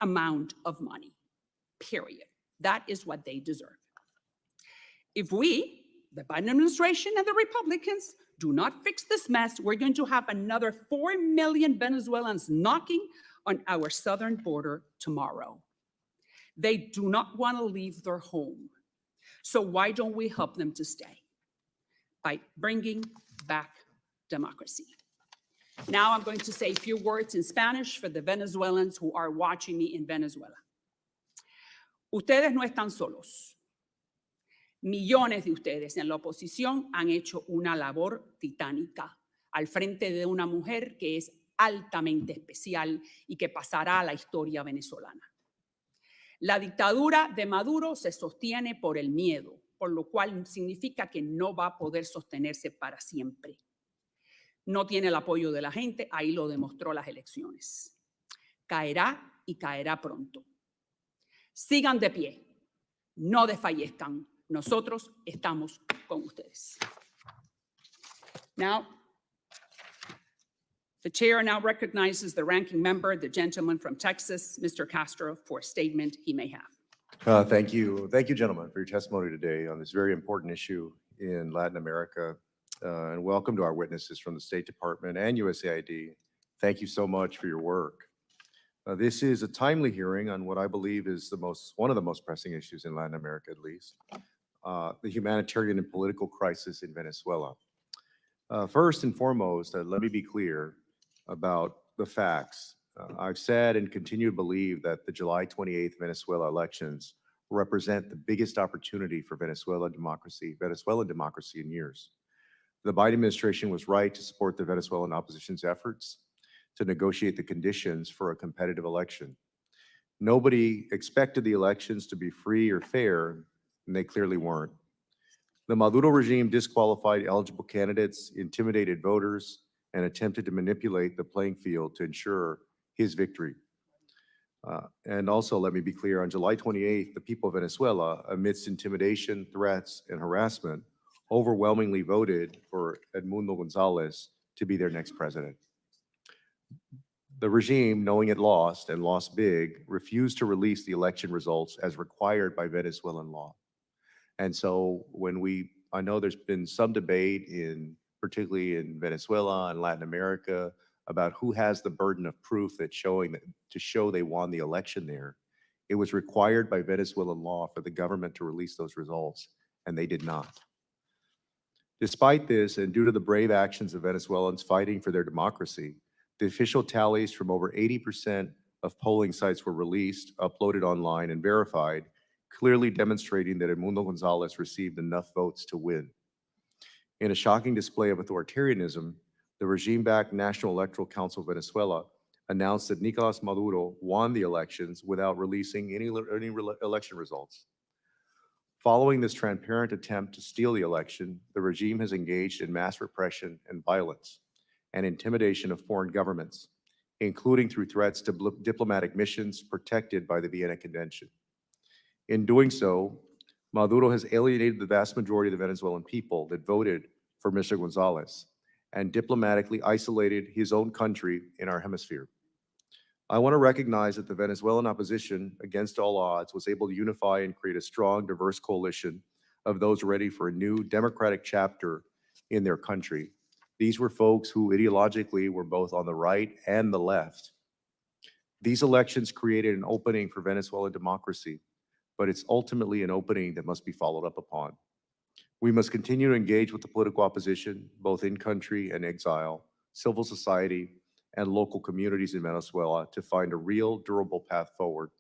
amount of money, period. That is what they deserve. If we, the Biden administration and the Republicans, do not fix this mess, we're going to have another 4 million Venezuelans knocking on our southern border tomorrow. They do not want to leave their home. So why don't we help them to stay? By bringing back democracy. Now I'm going to say a few words in Spanish for the Venezuelans who are watching me in Venezuela. Ustedes no están solos. Millones de ustedes en la oposición han hecho una labor titánica al frente de una mujer que es altamente especial y que pasará a la historia venezolana. La dictadura de Maduro se sostiene por el miedo, por lo cual significa que no va a poder sostenerse para siempre. No tiene el apoyo de la gente, ahí lo demostró las elecciones. Caerá y caerá pronto. Sigan de pie, no desfallezcan. Nosotros estamos con ustedes. Now, the chair now recognizes the ranking member, the gentleman from Texas, Mr. Castro, for a statement he may have. Thank you. Thank you, gentlemen, for your testimony today on this very important issue in Latin America. And welcome to our witnesses from the State Department and USAID. Thank you so much for your work. This is a timely hearing on what I believe is one of the most pressing issues in Latin America, at least, the humanitarian and political crisis in Venezuela. First and foremost, let me be clear about the facts. I've said and continue to believe that the July 28th Venezuela elections represent the biggest opportunity for Venezuelan democracy in years. The Biden administration was right to support the Venezuelan opposition's efforts to negotiate the conditions for a competitive election. Nobody expected the elections to be free or fair, and they clearly weren't. The Maduro regime disqualified eligible candidates, intimidated voters, and attempted to manipulate the playing field to ensure his victory. And also, let me be clear, on July 28th, the people of Venezuela, amidst intimidation, threats, and harassment, overwhelmingly voted for Edmundo Gonzalez to be their next president. The regime, knowing it lost and lost big, refused to release the election results as required by Venezuelan law. And so I know there's been some debate particularly in Venezuela and Latin America about who has the burden of proof to show they won the election there. It was required by Venezuelan law for the government to release those results, and they did not. Despite this, and due to the brave actions of Venezuelans fighting for their democracy, the official tallies from over 80% of polling sites were released, uploaded online, and verified, clearly demonstrating that Edmundo Gonzalez received enough votes to win. In a shocking display of authoritarianism, the regime-backed National Electoral Council of Venezuela announced that Nicolás Maduro won the elections without releasing any election results. Following this transparent attempt to steal the election, the regime has engaged in mass repression and violence and intimidation of foreign governments, including through threats to diplomatic missions protected by the Vienna Convention. In doing so, Maduro has alienated the vast majority of the Venezuelan people that voted for Mr. Gonzalez and diplomatically isolated his own country in our hemisphere. I want to recognize that the Venezuelan opposition, against all odds, was able to unify and create a strong, diverse coalition of those ready for a new democratic chapter in their country. These were folks who ideologically were both on the right and the left. These elections created an opening for Venezuelan democracy, but it's ultimately an opening that must be followed up upon. We must continue to engage with the political opposition, both in country and exile, civil society, and local communities in Venezuela to find a real, durable path forward.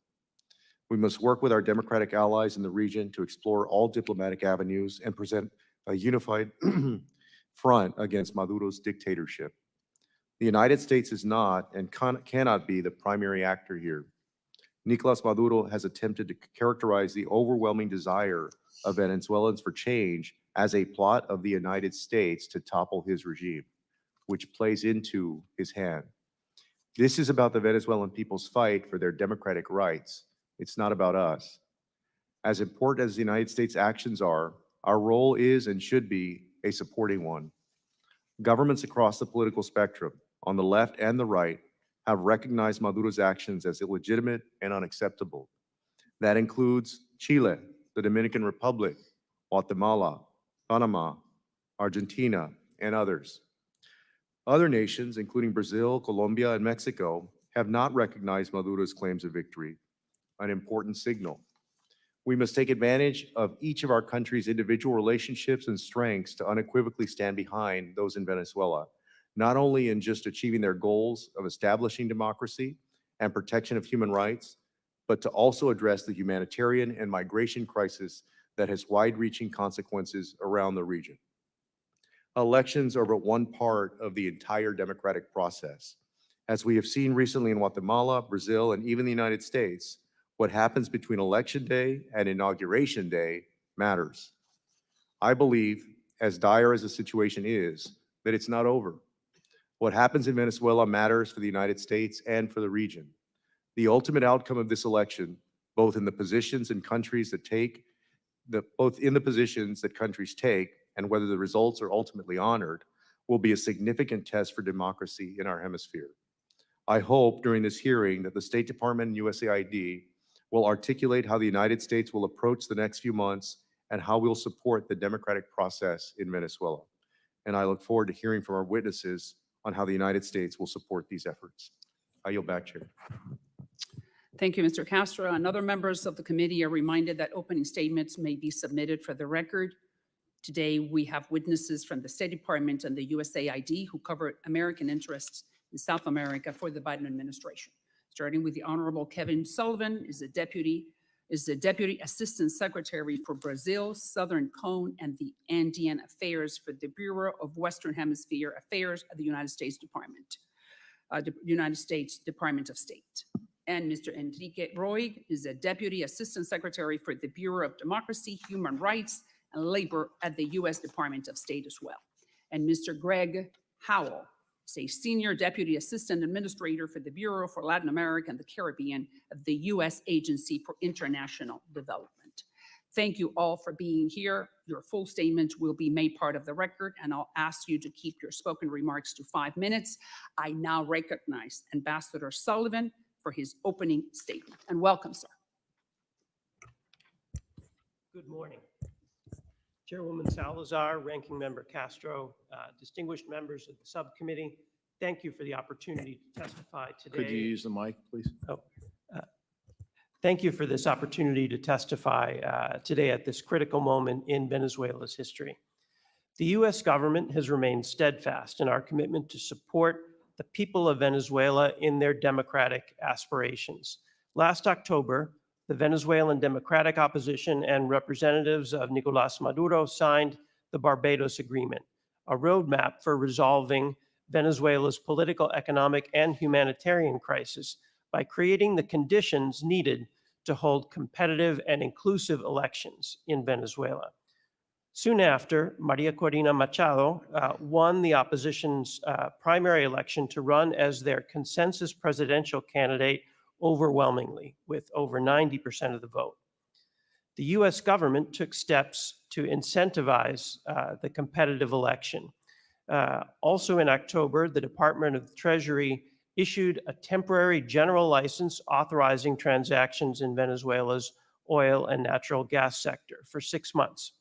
We must work with our democratic allies in the region to explore all diplomatic avenues and present a unified front against Maduro's dictatorship. The United States is not and cannot be the primary actor here. Nicolás Maduro has attempted to characterize the overwhelming desire of Venezuelans for change as a plot of the United States to topple his regime, which plays into his hand. This is about the Venezuelan people's fight for their democratic rights. It's not about us. As important as the United States' actions are, our role is and should be a supporting one. Governments across the political spectrum, on the left and the right, have recognized Maduro's actions as illegitimate and unacceptable. That includes Chile, the Dominican Republic, Guatemala, Panama, Argentina, and others. Other nations, including Brazil, Colombia, and Mexico, have not recognized Maduro's claims of victory, an important signal. We must take advantage of each of our country's individual relationships and strengths to unequivocally stand behind those in Venezuela, not only in just achieving their goals of establishing democracy and protection of human rights, but to also address the humanitarian and migration crisis that has wide-reaching consequences around the region. Elections are but one part of the entire democratic process. As we have seen recently in Guatemala, Brazil, and even the United States, what happens between Election Day and Inauguration Day matters. I believe, as dire as the situation is, that it's not over. What happens in Venezuela matters for the United States and for the region. The ultimate outcome of this election, both in the positions and countries that take, countries take, and whether the results are ultimately honored, will be a significant test for democracy in our hemisphere. I hope during this hearing that the State Department and USAID will articulate how the United States will approach the next few months and how we'll support the democratic process in Venezuela. And I look forward to hearing from our witnesses on how the United States will support these efforts. I yield back, Chair. Thank you, Mr. Castro. And other members of the committee are reminded that opening statements may be submitted for the record. Today, we have witnesses from the State Department and the USAID who cover American interests in South America for the Biden administration. Starting with the Honorable Kevin Sullivan, is the Deputy Assistant Secretary for Brazil, Southern Cone, and the Andean Affairs for the Bureau of Western Hemisphere Affairs at the United States Department of State. And Mr. Enrique Roig is the Deputy Assistant Secretary for the Bureau of Democracy, Human Rights, and Labor at the U.S. Department of State as well. And Mr. Greg Howell is a Senior Deputy Assistant Administrator for the Bureau for Latin America and the Caribbean of the U.S. Agency for International Development. Thank you all for being here. Your full statements will be made part of the record, and I'll ask you to keep your spoken remarks to 5 minutes. I now recognize Ambassador Sullivan for his opening statement. And welcome, sir. Good morning. Chairwoman Salazar, Ranking Member Castro, distinguished members of the subcommittee, thank you for the opportunity to testify today. Could you use the mic, please? Thank you for this opportunity to testify today at this critical moment in Venezuela's history. The U.S. government has remained steadfast in our commitment to support the people of Venezuela in their democratic aspirations. Last October, the Venezuelan Democratic Opposition and representatives of Nicolás Maduro signed the Barbados Agreement, a roadmap for resolving Venezuela's political, economic, and humanitarian crisis by creating the conditions needed to hold competitive and inclusive elections in Venezuela. Soon after, María Corina Machado won the opposition's primary election to run as their consensus presidential candidate overwhelmingly, with over 90% of the vote. The U.S. government took steps to incentivize the competitive election. Also in October, the Department of the Treasury issued a temporary general license authorizing transactions in Venezuela's oil and natural gas sector for 6 months.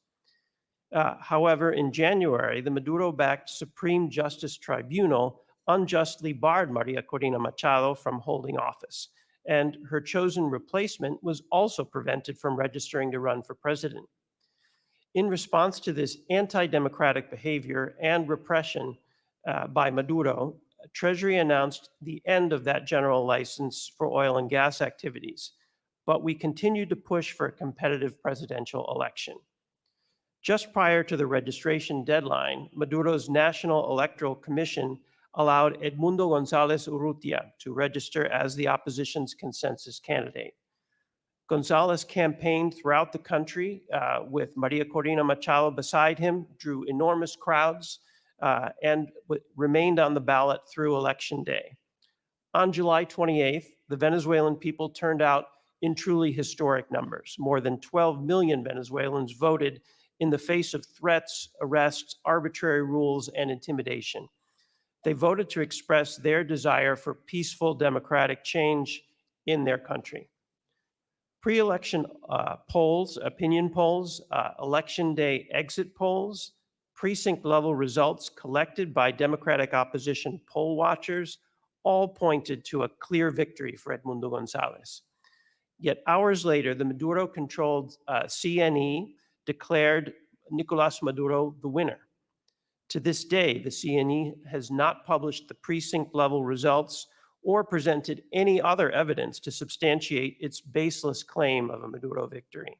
However, in January, the Maduro-backed Supreme Justice Tribunal unjustly barred María Corina Machado from holding office, and her chosen replacement was also prevented from registering to run for president. In response to this anti-democratic behavior and repression by Maduro, Treasury announced the end of that general license for oil and gas activities, but we continued to push for a competitive presidential election. Just prior to the registration deadline, Maduro's National Electoral Commission allowed Edmundo González Urrutia to register as the opposition's consensus candidate. González campaigned throughout the country with María Corina Machado beside him, drew enormous crowds, and remained on the ballot through Election Day. On July 28th, the Venezuelan people turned out in truly historic numbers. More than 12 million Venezuelans voted in the face of threats, arrests, arbitrary rules, and intimidation. They voted to express their desire for peaceful democratic change in their country. Pre-election polls, opinion polls, election day exit polls, precinct-level results collected by Democratic opposition poll watchers all pointed to a clear victory for Edmundo Gonzalez. Yet hours later, the Maduro-controlled CNE declared Nicolás Maduro the winner. To this day, the CNE has not published the precinct-level results or presented any other evidence to substantiate its baseless claim of a Maduro victory.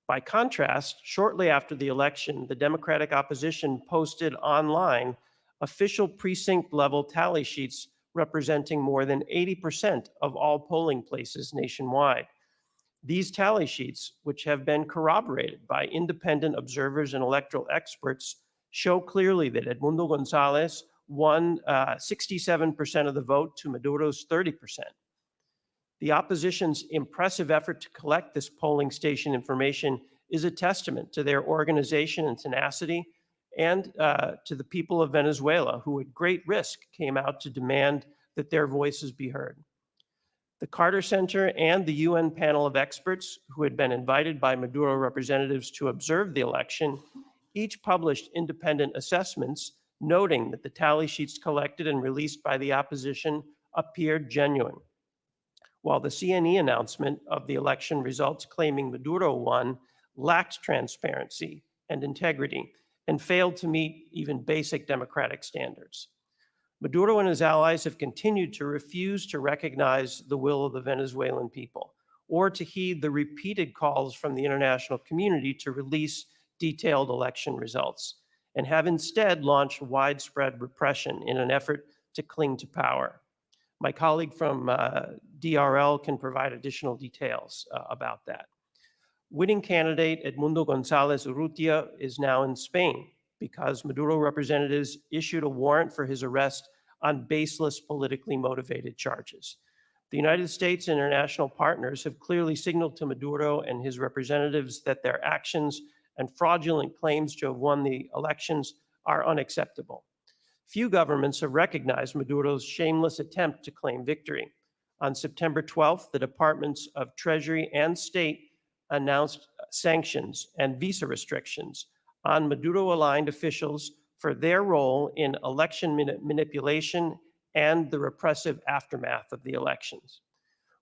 By contrast, shortly after the election, the Democratic opposition posted online official precinct-level tally sheets representing more than 80% of all polling places nationwide. These tally sheets, which have been corroborated by independent observers and electoral experts, show clearly that Edmundo Gonzalez won 67% of the vote to Maduro's 30%. The opposition's impressive effort to collect this polling station information is a testament to their organization and tenacity, and to the people of Venezuela, who at great risk came out to demand that their voices be heard. The Carter Center and the UN panel of experts, who had been invited by Maduro representatives to observe the election, each published independent assessments noting that the tally sheets collected and released by the opposition appeared genuine. While the CNE announcement of the election results claiming Maduro won lacked transparency and integrity and failed to meet even basic democratic standards. Maduro and his allies have continued to refuse to recognize the will of the Venezuelan people or to heed the repeated calls from the international community to release detailed election results, and have instead launched widespread repression in an effort to cling to power. My colleague from DRL can provide additional details about that. Winning candidate Edmundo González Urrutia is now in Spain because Maduro representatives issued a warrant for his arrest on baseless, politically motivated charges. The United States and international partners have clearly signaled to Maduro and his representatives that their actions and fraudulent claims to have won the elections are unacceptable. Few governments have recognized Maduro's shameless attempt to claim victory. On September 12th, the Departments of Treasury and State announced sanctions and visa restrictions on Maduro-aligned officials for their role in election manipulation and the repressive aftermath of the elections.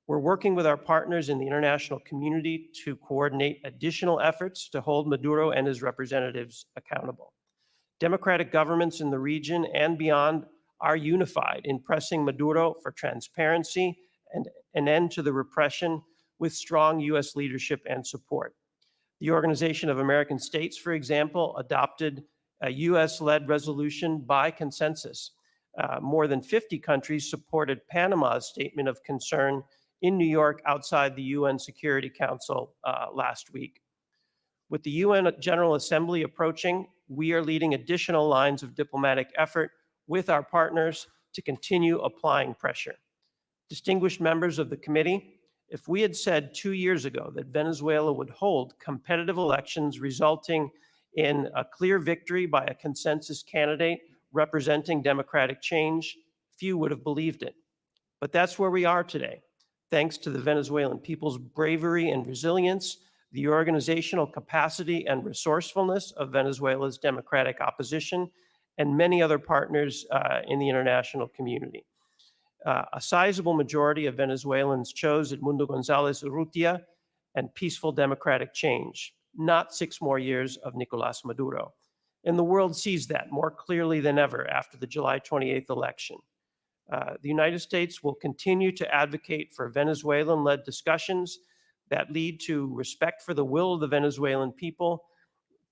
We're working with our partners in the international community to coordinate additional efforts to hold Maduro and his representatives accountable. Democratic governments in the region and beyond are unified in pressing Maduro for transparency and an end to the repression with strong U.S. leadership and support. The Organization of American States, for example, adopted a U.S.-led resolution by consensus. More than 50 countries supported Panama's statement of concern in New York outside the UN Security Council last week. With the UN General Assembly approaching, we are leading additional lines of diplomatic effort with our partners to continue applying pressure. Distinguished members of the committee, if we had said 2 years ago that Venezuela would hold competitive elections resulting in a clear victory by a consensus candidate representing democratic change, few would have believed it. But that's where we are today. Thanks to the Venezuelan people's bravery and resilience, the organizational capacity and resourcefulness of Venezuela's democratic opposition, and many other partners in the international community. A sizable majority of Venezuelans chose Edmundo González Urrutia and peaceful democratic change, not 6 more years of Nicolás Maduro. And the world sees that more clearly than ever after the July 28th election. The United States will continue to advocate for Venezuelan-led discussions that lead to respect for the will of the Venezuelan people,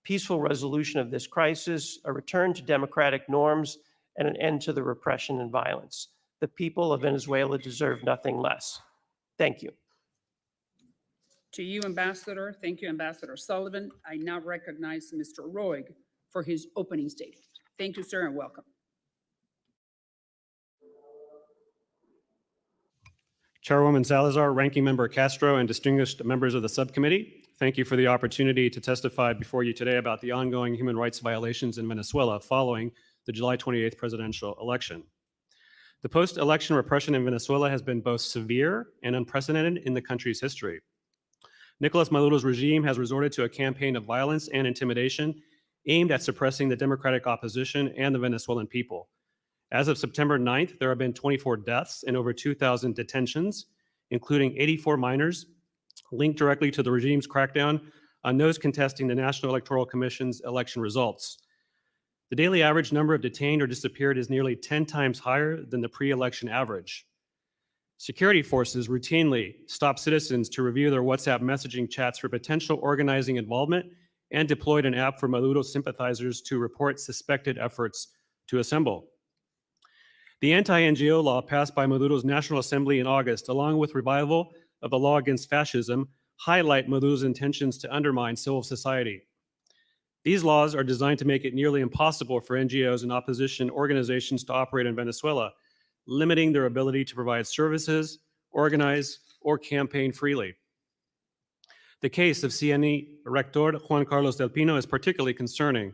peaceful resolution of this crisis, a return to democratic norms, and an end to the repression and violence. The people of Venezuela deserve nothing less. Thank you. To you, Ambassador. Thank you, Ambassador Sullivan. I now recognize Mr. Roig for his opening statement. Thank you, sir, and welcome. Chairwoman Salazar, Ranking Member Castro, and distinguished members of the subcommittee, thank you for the opportunity to testify before you today about the ongoing human rights violations in Venezuela following the July 28th presidential election. The post-election repression in Venezuela has been both severe and unprecedented in the country's history. Nicolas Maduro's regime has resorted to a campaign of violence and intimidation aimed at suppressing the democratic opposition and the Venezuelan people. As of September 9th, there have been 24 deaths and over 2,000 detentions, including 84 minors, linked directly to the regime's crackdown on those contesting the National Electoral Commission's election results. The daily average number of detained or disappeared is nearly 10 times higher than the pre-election average. Security forces routinely stop citizens to review their WhatsApp messaging chats for potential organizing involvement and deployed an app for Maduro sympathizers to report suspected efforts to assemble. The anti-NGO law passed by Maduro's National Assembly in August, along with revival of the law against fascism, highlight Maduro's intentions to undermine civil society. These laws are designed to make it nearly impossible for NGOs and opposition organizations to operate in Venezuela, limiting their ability to provide services, organize, or campaign freely. The case of CNE Rector Juan Carlos Del Pino is particularly concerning.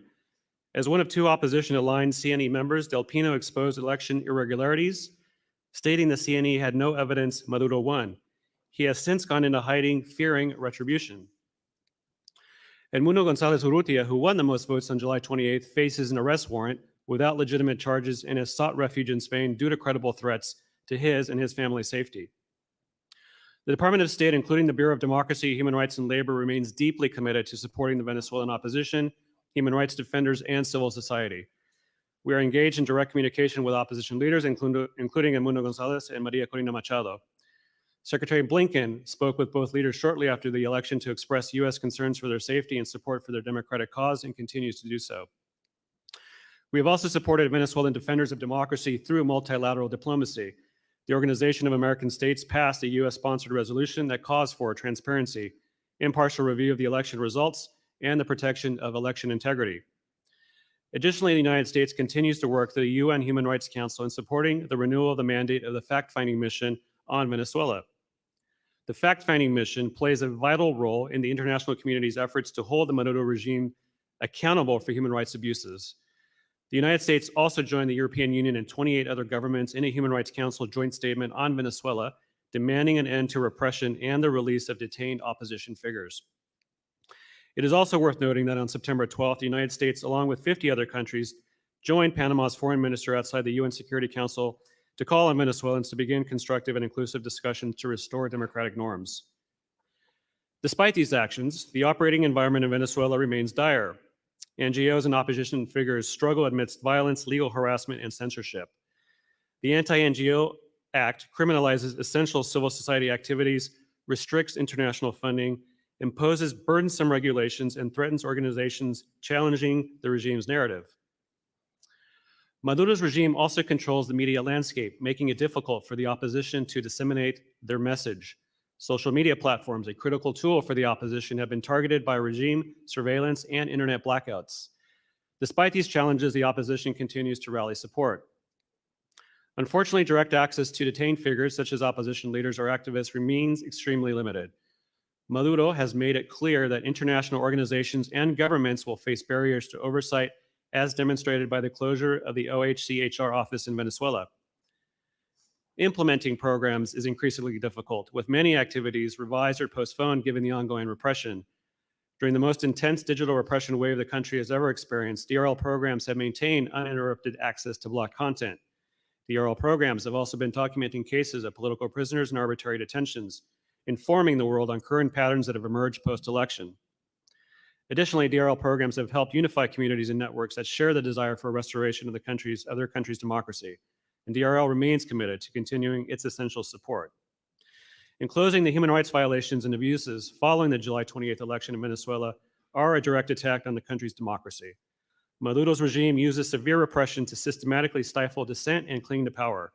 As one of two opposition-aligned CNE members, Del Pino exposed election irregularities, stating the CNE had no evidence Maduro won. He has since gone into hiding, fearing retribution. Edmundo González Urrutia, who won the most votes on July 28th, faces an arrest warrant without legitimate charges and has sought refuge in Spain due to credible threats to his and his family's safety. The Department of State, including the Bureau of Democracy, Human Rights, and Labor, remains deeply committed to supporting the Venezuelan opposition, human rights defenders, and civil society. We are engaged in direct communication with opposition leaders, including Edmundo González and María Corina Machado. Secretary Blinken spoke with both leaders shortly after the election to express U.S. concerns for their safety and support for their democratic cause, and continues to do so. We have also supported Venezuelan defenders of democracy through multilateral diplomacy. The Organization of American States passed a U.S.-sponsored resolution that calls for transparency, impartial review of the election results, and the protection of election integrity. Additionally, the United States continues to work through the UN Human Rights Council in supporting the renewal of the mandate of the fact-finding mission on Venezuela. The fact-finding mission plays a vital role in the international community's efforts to hold the Maduro regime accountable for human rights abuses. The United States also joined the European Union and 28 other governments in a Human Rights Council joint statement on Venezuela, demanding an end to repression and the release of detained opposition figures. It is also worth noting that on September 12th, the United States, along with 50 other countries, joined Panama's foreign minister outside the UN Security Council to call on Venezuelans to begin constructive and inclusive discussions to restore democratic norms. Despite these actions, the operating environment in Venezuela remains dire. NGOs and opposition figures struggle amidst violence, legal harassment, and censorship. The Anti-NGO Act criminalizes essential civil society activities, restricts international funding, imposes burdensome regulations, and threatens organizations challenging the regime's narrative. Maduro's regime also controls the media landscape, making it difficult for the opposition to disseminate their message. Social media platforms, a critical tool for the opposition, have been targeted by regime surveillance and internet blackouts. Despite these challenges, the opposition continues to rally support. Unfortunately, direct access to detained figures such as opposition leaders or activists remains extremely limited. Maduro has made it clear that international organizations and governments will face barriers to oversight, as demonstrated by the closure of the OHCHR office in Venezuela. Implementing programs is increasingly difficult, with many activities revised or postponed given the ongoing repression. During the most intense digital repression wave the country has ever experienced, DRL programs have maintained uninterrupted access to blocked content. DRL programs have also been documenting cases of political prisoners and arbitrary detentions, informing the world on current patterns that have emerged post-election. Additionally, DRL programs have helped unify communities and networks that share the desire for a restoration of the other countries' democracy, and DRL remains committed to continuing its essential support. In closing, the human rights violations and abuses following the July 28th election in Venezuela are a direct attack on the country's democracy. Maduro's regime uses severe repression to systematically stifle dissent and cling to power.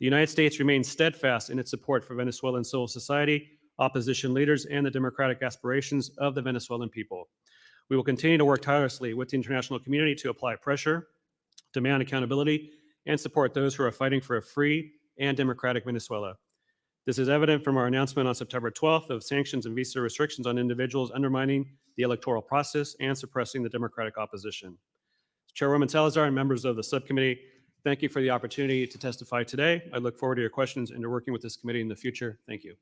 The United States remains steadfast in its support for Venezuelan civil society, opposition leaders, and the democratic aspirations of the Venezuelan people. We will continue to work tirelessly with the international community to apply pressure, demand accountability, and support those who are fighting for a free and democratic Venezuela. This is evident from our announcement on September 12th of sanctions and visa restrictions on individuals undermining the electoral process and suppressing the democratic opposition. Chairwoman Salazar and members of the subcommittee, thank you for the opportunity to testify today. I look forward to your questions and to working with this committee in the future. Thank you.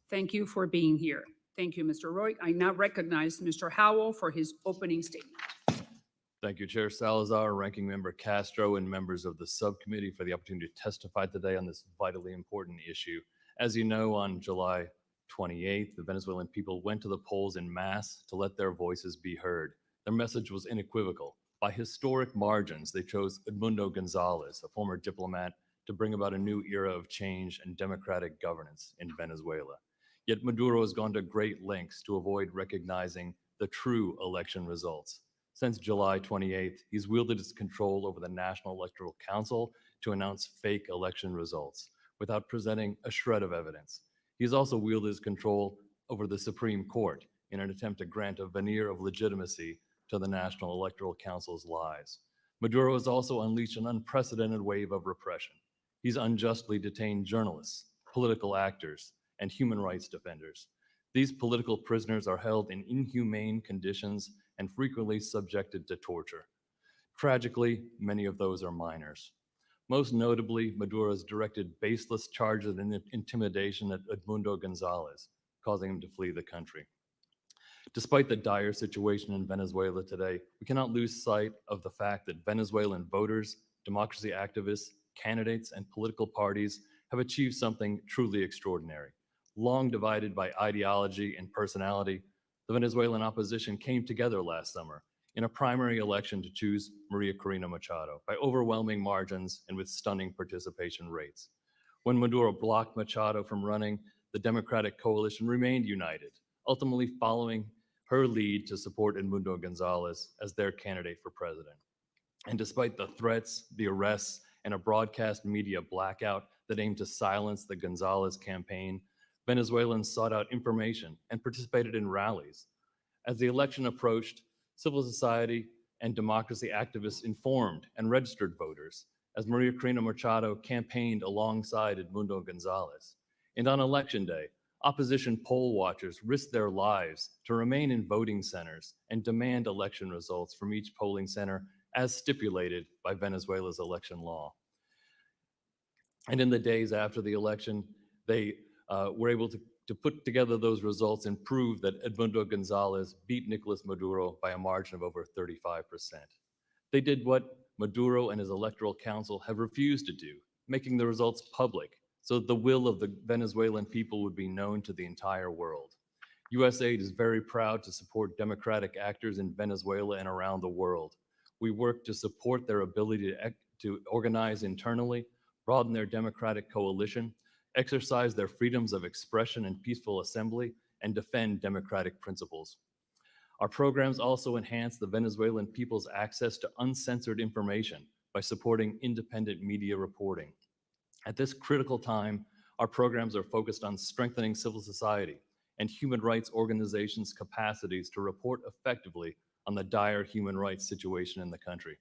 Thank you for being here. Thank you, Mr. Roig. I now recognize Mr. Howell for his opening statement. Thank you, Chair Salazar, Ranking Member Castro, and members of the subcommittee for the opportunity to testify today on this vitally important issue. As you know, on July 28th, the Venezuelan people went to the polls en masse to let their voices be heard. Their message was unequivocal. By historic margins, they chose Edmundo Gonzalez, a former diplomat, to bring about a new era of change and democratic governance in Venezuela. Yet Maduro has gone to great lengths to avoid recognizing the true election results. Since July 28th, he's wielded his control over the National Electoral Council to announce fake election results without presenting a shred of evidence. He's also wielded his control over the Supreme Court in an attempt to grant a veneer of legitimacy to the National Electoral Council's lies. Maduro has also unleashed an unprecedented wave of repression. He's unjustly detained journalists, political actors, and human rights defenders. These political prisoners are held in inhumane conditions and frequently subjected to torture. Tragically, many of those are minors. Most notably, Maduro has directed baseless charges and intimidation at Edmundo Gonzalez, causing him to flee the country. Despite the dire situation in Venezuela today, we cannot lose sight of the fact that Venezuelan voters, democracy activists, candidates, and political parties have achieved something truly extraordinary. Long divided by ideology and personality, the Venezuelan opposition came together last summer in a primary election to choose Maria Corina Machado by overwhelming margins and with stunning participation rates. When Maduro blocked Machado from running, the Democratic coalition remained united, ultimately following her lead to support Edmundo Gonzalez as their candidate for president. And despite the threats, the arrests, and a broadcast media blackout that aimed to silence the Gonzalez campaign, Venezuelans sought out information and participated in rallies. As the election approached, civil society and democracy activists informed and registered voters as Maria Corina Machado campaigned alongside Edmundo Gonzalez. And on election day, opposition poll watchers risked their lives to remain in voting centers and demand election results from each polling center as stipulated by Venezuela's election law. And in the days after the election, they were able to put together those results and prove that Edmundo Gonzalez beat Nicolas Maduro by a margin of over 35%. They did what Maduro and his electoral council have refused to do, making the results public so that the will of the Venezuelan people would be known to the entire world. USAID is very proud to support democratic actors in Venezuela and around the world. We work to support their ability to organize internally, broaden their democratic coalition, exercise their freedoms of expression and peaceful assembly, and defend democratic principles. Our programs also enhance the Venezuelan people's access to uncensored information by supporting independent media reporting. At this critical time, our programs are focused on strengthening civil society and human rights organizations' capacities to report effectively on the dire human rights situation in the country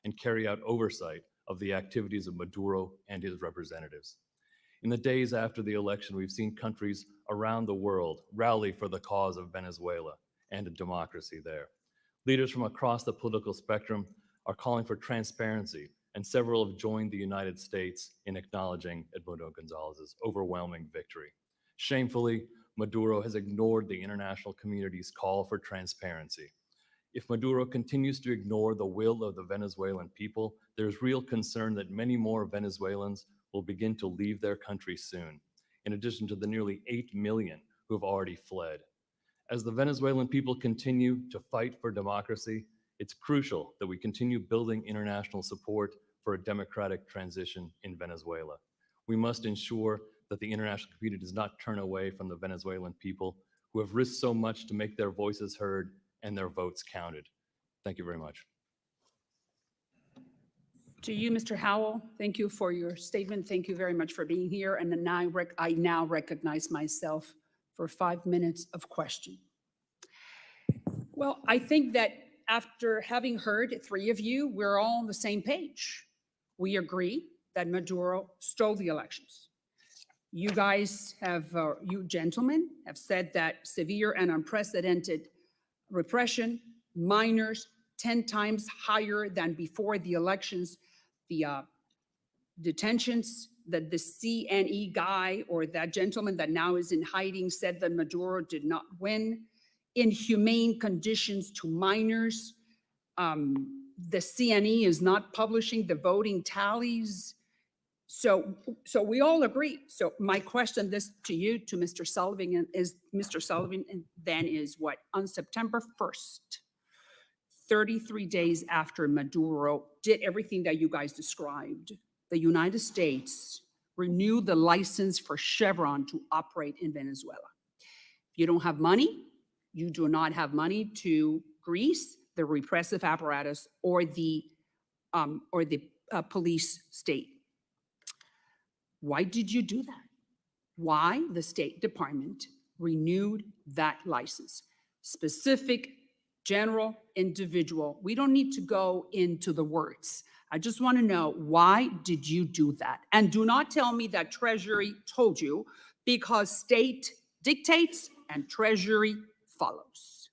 and carry out oversight of the activities of Maduro and his representatives. In the days after the election, we've seen countries around the world rally for the cause of Venezuela and a democracy there. Leaders from across the political spectrum are calling for transparency, and several have joined the United States in acknowledging Edmundo Gonzalez's overwhelming victory. Shamefully, Maduro has ignored the international community's call for transparency. If Maduro continues to ignore the will of the Venezuelan people, there's real concern that many more Venezuelans will begin to leave their country soon, in addition to the nearly 8 million who have already fled. As the Venezuelan people continue to fight for democracy, it's crucial that we continue building international support for a democratic transition in Venezuela. We must ensure that the international community does not turn away from the Venezuelan people who have risked so much to make their voices heard and their votes counted. Thank you very much. To you, Mr. Howell, thank you for your statement. Thank you very much for being here. And then I now recognize myself for 5 minutes of question. Well, I think that after having heard three of you, we're all on the same page. We agree that Maduro stole the elections. You guys have, you gentlemen have said that severe and unprecedented repression, minors, 10 times higher than before the elections. The detentions that the CNE guy or that gentleman that now is in hiding said that Maduro did not win. Inhumane conditions to minors. The CNE is not publishing the voting tallies. So we all agree. So my question this to you, to Mr. Sullivan, is then is what? On September 1st, 33 days after Maduro did everything that you guys described, the United States renewed the license for Chevron to operate in Venezuela. If you don't have money, you do not have money to grease the repressive apparatus or the police state. Why did you do that? Why the State Department renewed that license? Specific, general, individual. We don't need to go into the words. I just want to know, why did you do that? And do not tell me that Treasury told you, because state dictates and Treasury follows.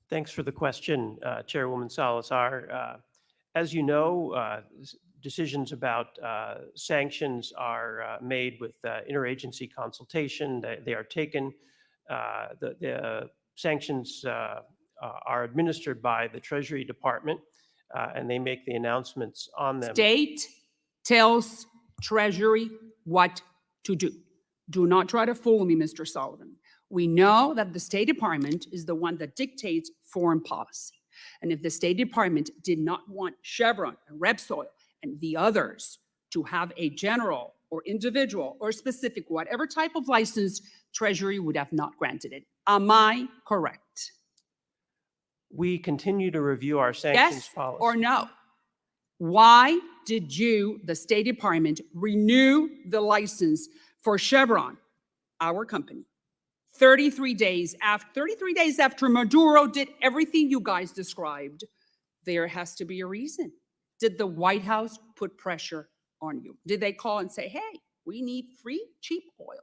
Thanks for the question, Chairwoman Salazar. As you know, decisions about sanctions are made with interagency consultation. They are taken. The sanctions are administered by the Treasury Department, and they make the announcements on them. State tells Treasury what to do. Do not try to fool me, Mr. Sullivan. We know that the State Department is the one that dictates foreign policy. And if the State Department did not want Chevron and Repsol and the others to have a general or individual or specific, whatever type of license, Treasury would have not granted it. Am I correct? We continue to review our sanctions Yes policy. or no? Why did you, the State Department, renew the license for Chevron, our company, 33 days after Maduro did everything you guys described? There has to be a reason. Did the White House put pressure on you? Did they call and say, hey, we need free, cheap oil?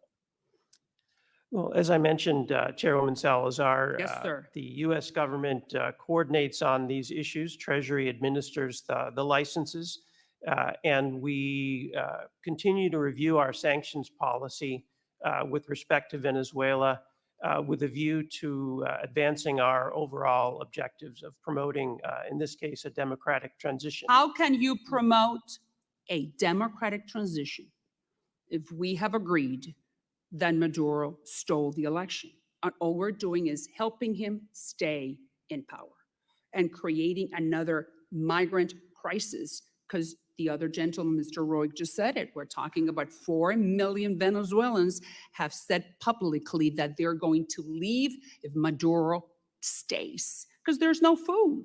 Well, as I mentioned, Chairwoman Salazar, Yes, sir. the U.S. government coordinates on these issues. Treasury administers the licenses, and we continue to review our sanctions policy with respect to Venezuela with a view to advancing our overall objectives of promoting, in this case, a democratic transition. How can you promote a democratic transition if we have agreed that Maduro stole the election? And all we're doing is helping him stay in power and creating another migrant crisis, because the other gentleman, Mr. Roig, just said it. We're talking about 4 million Venezuelans have said publicly that they're going to leave if Maduro stays, because there's no food,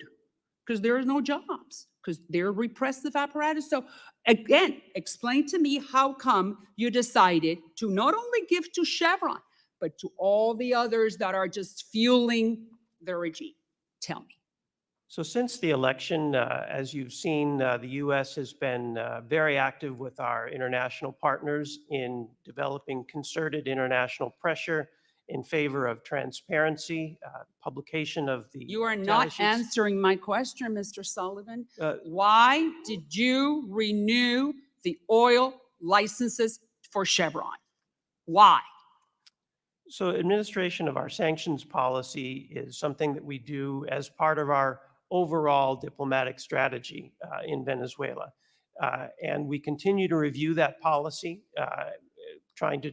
because there are no jobs, because they're repressive apparatus. So again, explain to me how come you decided to not only give to Chevron, but to all the others that are just fueling the regime. Tell me. So since the election, as you've seen, the U.S. has been very active with our international partners in developing concerted international pressure in favor of transparency, publication of the You are tally not sheets. answering my question, Mr. Sullivan. Uh, Why did you renew the oil licenses for Chevron? Why? So administration of our sanctions policy is something that we do as part of our overall diplomatic strategy in Venezuela. And we continue to review that policy, trying to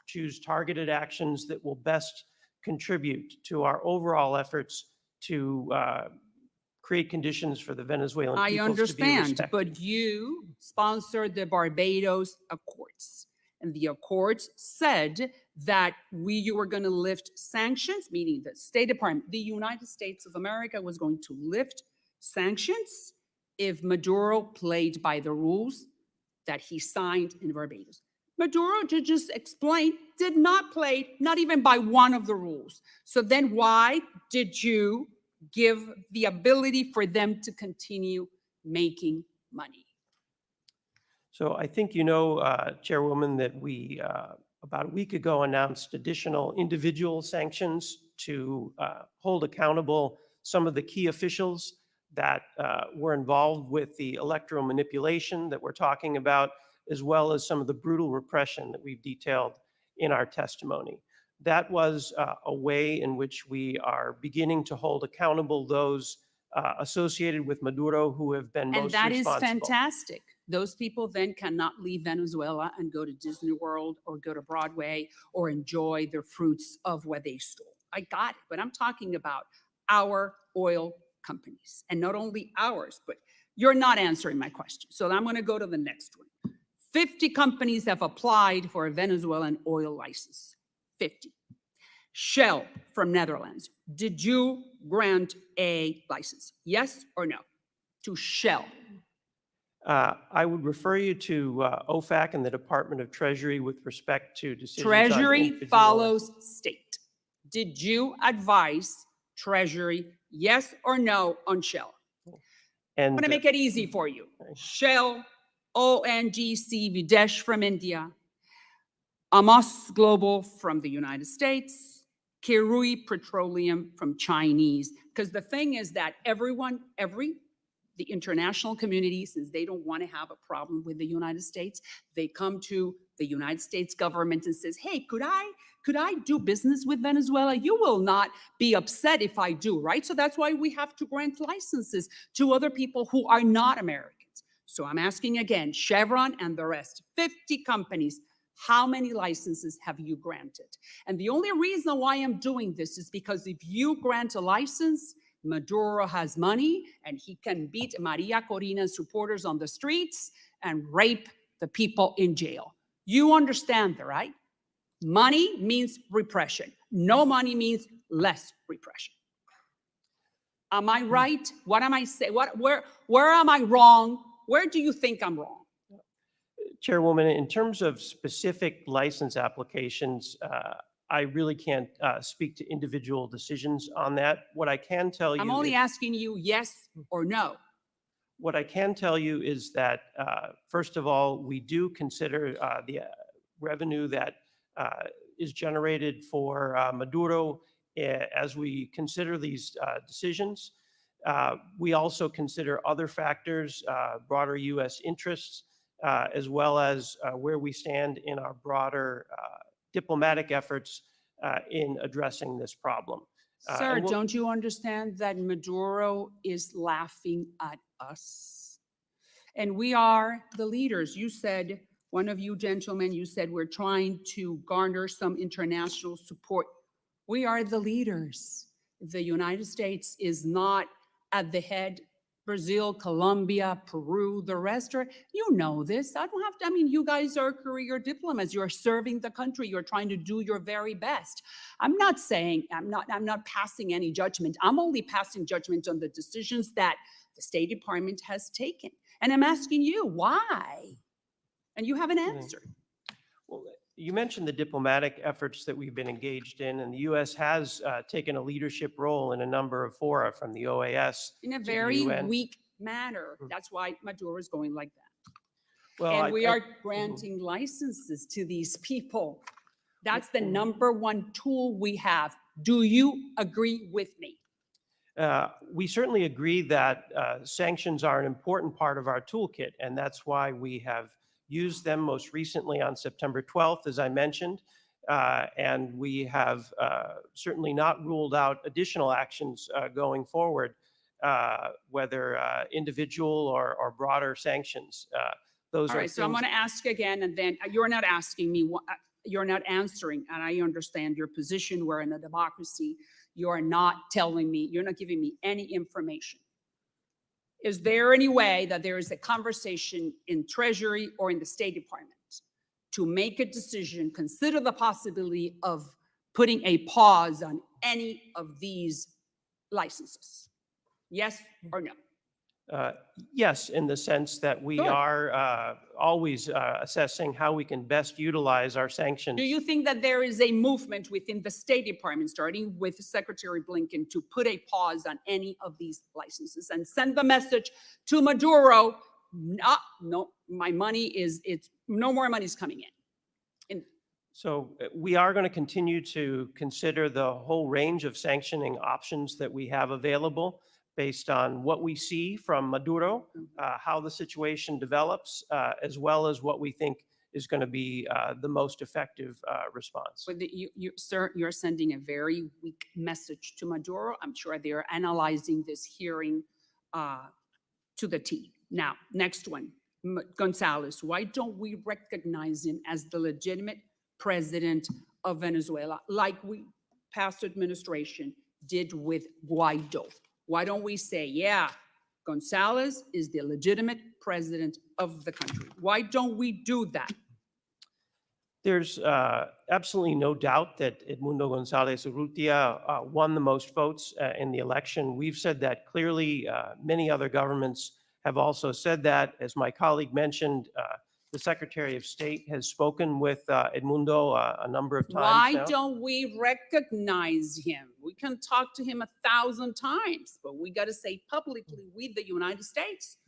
choose targeted actions that will best contribute to our overall efforts to create conditions for the Venezuelan I peoples to be understand, respected. but you sponsored the Barbados Accords. And the Accords said that you were going to lift sanctions, meaning the State Department, the United States of America was going to lift sanctions if Maduro played by the rules that he signed in Barbados. Maduro, to just explain, did not play, not even by one of the rules. So then why did you give the ability for them to continue making money? So I think you know, Chairwoman, that we about a week ago, announced additional individual sanctions to hold accountable some of the key officials that were involved with the electoral manipulation that we're talking about, as well as some of the brutal repression that we've detailed in our testimony. That was a way in which we are beginning to hold accountable those associated with Maduro who have been And most that is responsible. fantastic. Those people then cannot leave Venezuela and go to Disney World or go to Broadway or enjoy the fruits of what they stole. I got it, but I'm talking about our oil companies, and not only ours, but you're not answering my question. So I'm going to go to the next one. 50 companies have applied for a Venezuelan oil license. 50. Shell from Netherlands. Did you grant a license? Yes or no? To Shell. I would refer you to OFAC and the Department of Treasury with respect to decisions on Treasury individual- follows state. Did you advise Treasury, yes or no, on Shell? I'm And going to make it easy for you. Shell, ONGC Videsh from India, Amos Global from the United States, Kirui Petroleum from Chinese. Because the thing is that the international community, since they don't want to have a problem with the United States, they come to the United States government and says, hey, could I do business with Venezuela? You will not be upset if I do, right? So that's why we have to grant licenses to other people who are not Americans. So I'm asking again, Chevron and the rest, 50 companies, how many licenses have you granted? And the only reason why I'm doing this is because if you grant a license, Maduro has money and he can beat Maria Corina's supporters on the streets and rape the people in jail. You understand that, right? Money means repression. No money means less repression. Am I right? What am I saying? Where am I wrong? Where do you think I'm wrong? Chairwoman, in terms of specific license applications, I really can't speak to individual decisions on that. What I can tell you I'm only is- asking you yes or no. What I can tell you is that, first of all, we do consider the revenue that is generated for Maduro as we consider these decisions. We also consider other factors, broader U.S. interests, as well as where we stand in our broader diplomatic efforts in addressing this problem. Sir, and we'll- don't you understand that Maduro is laughing at us? And we are the leaders. You said, one of you gentlemen, you said we're trying to garner some international support. We are the leaders. The United States is not at the head. Brazil, Colombia, Peru, the rest are, you know this. I don't have to, I mean, you guys are career diplomats. You're serving the country. You're trying to do your very best. I'm not passing any judgment. I'm only passing judgment on the decisions that the State Department has taken. And I'm asking you, why? And you haven't answered. Well, you mentioned the diplomatic efforts that we've been engaged in, and the U.S. has taken a leadership role in a number of fora, from the OAS In a to the very UN. weak manner. That's why Maduro is going like that. Well, And we are granting licenses to these people. That's the number one tool we have. Do you agree with me? We certainly agree that sanctions are an important part of our toolkit, and that's why we have used them most recently on September 12th, as I mentioned, and we have certainly not ruled out additional actions going forward, whether individual or broader sanctions. Those All are right, so I'm things- going to ask again, and then you're not asking me, you're not answering, and I understand your position. We're in a democracy. You're not telling me, you're not giving me any information. Is there any way that there is a conversation in Treasury or in the State Department to make a decision, consider the possibility of putting a pause on any of these licenses? Yes or no? Yes, in the sense that we Good. are always assessing how we can best utilize our sanctions. Do you think that there is a movement within the State Department, starting with Secretary Blinken, to put a pause on any of these licenses and send the message to Maduro, no, my money is, it's no more money is coming in? So we are going to continue to consider the whole range of sanctioning options that we have available based on what we see from Maduro, how the situation develops, as well as what we think is going to be the most effective response. But sir, you're sending a very weak message to Maduro. I'm sure they're analyzing this hearing to the T. Now, next one, Gonzalez. Why don't we recognize him as the legitimate president of Venezuela, like past administration did with Guaido? Why don't we say, yeah, Gonzalez is the legitimate president of the country? Why don't we do that? There's absolutely no doubt that Edmundo González Urrutia won the most votes in the election. We've said that clearly. Many other governments have also said that. As my colleague mentioned, the Secretary of State has spoken with Edmundo a number of times Why now. don't we recognize him? We can talk to him 1,000 times, but we got to say publicly, we, the United States,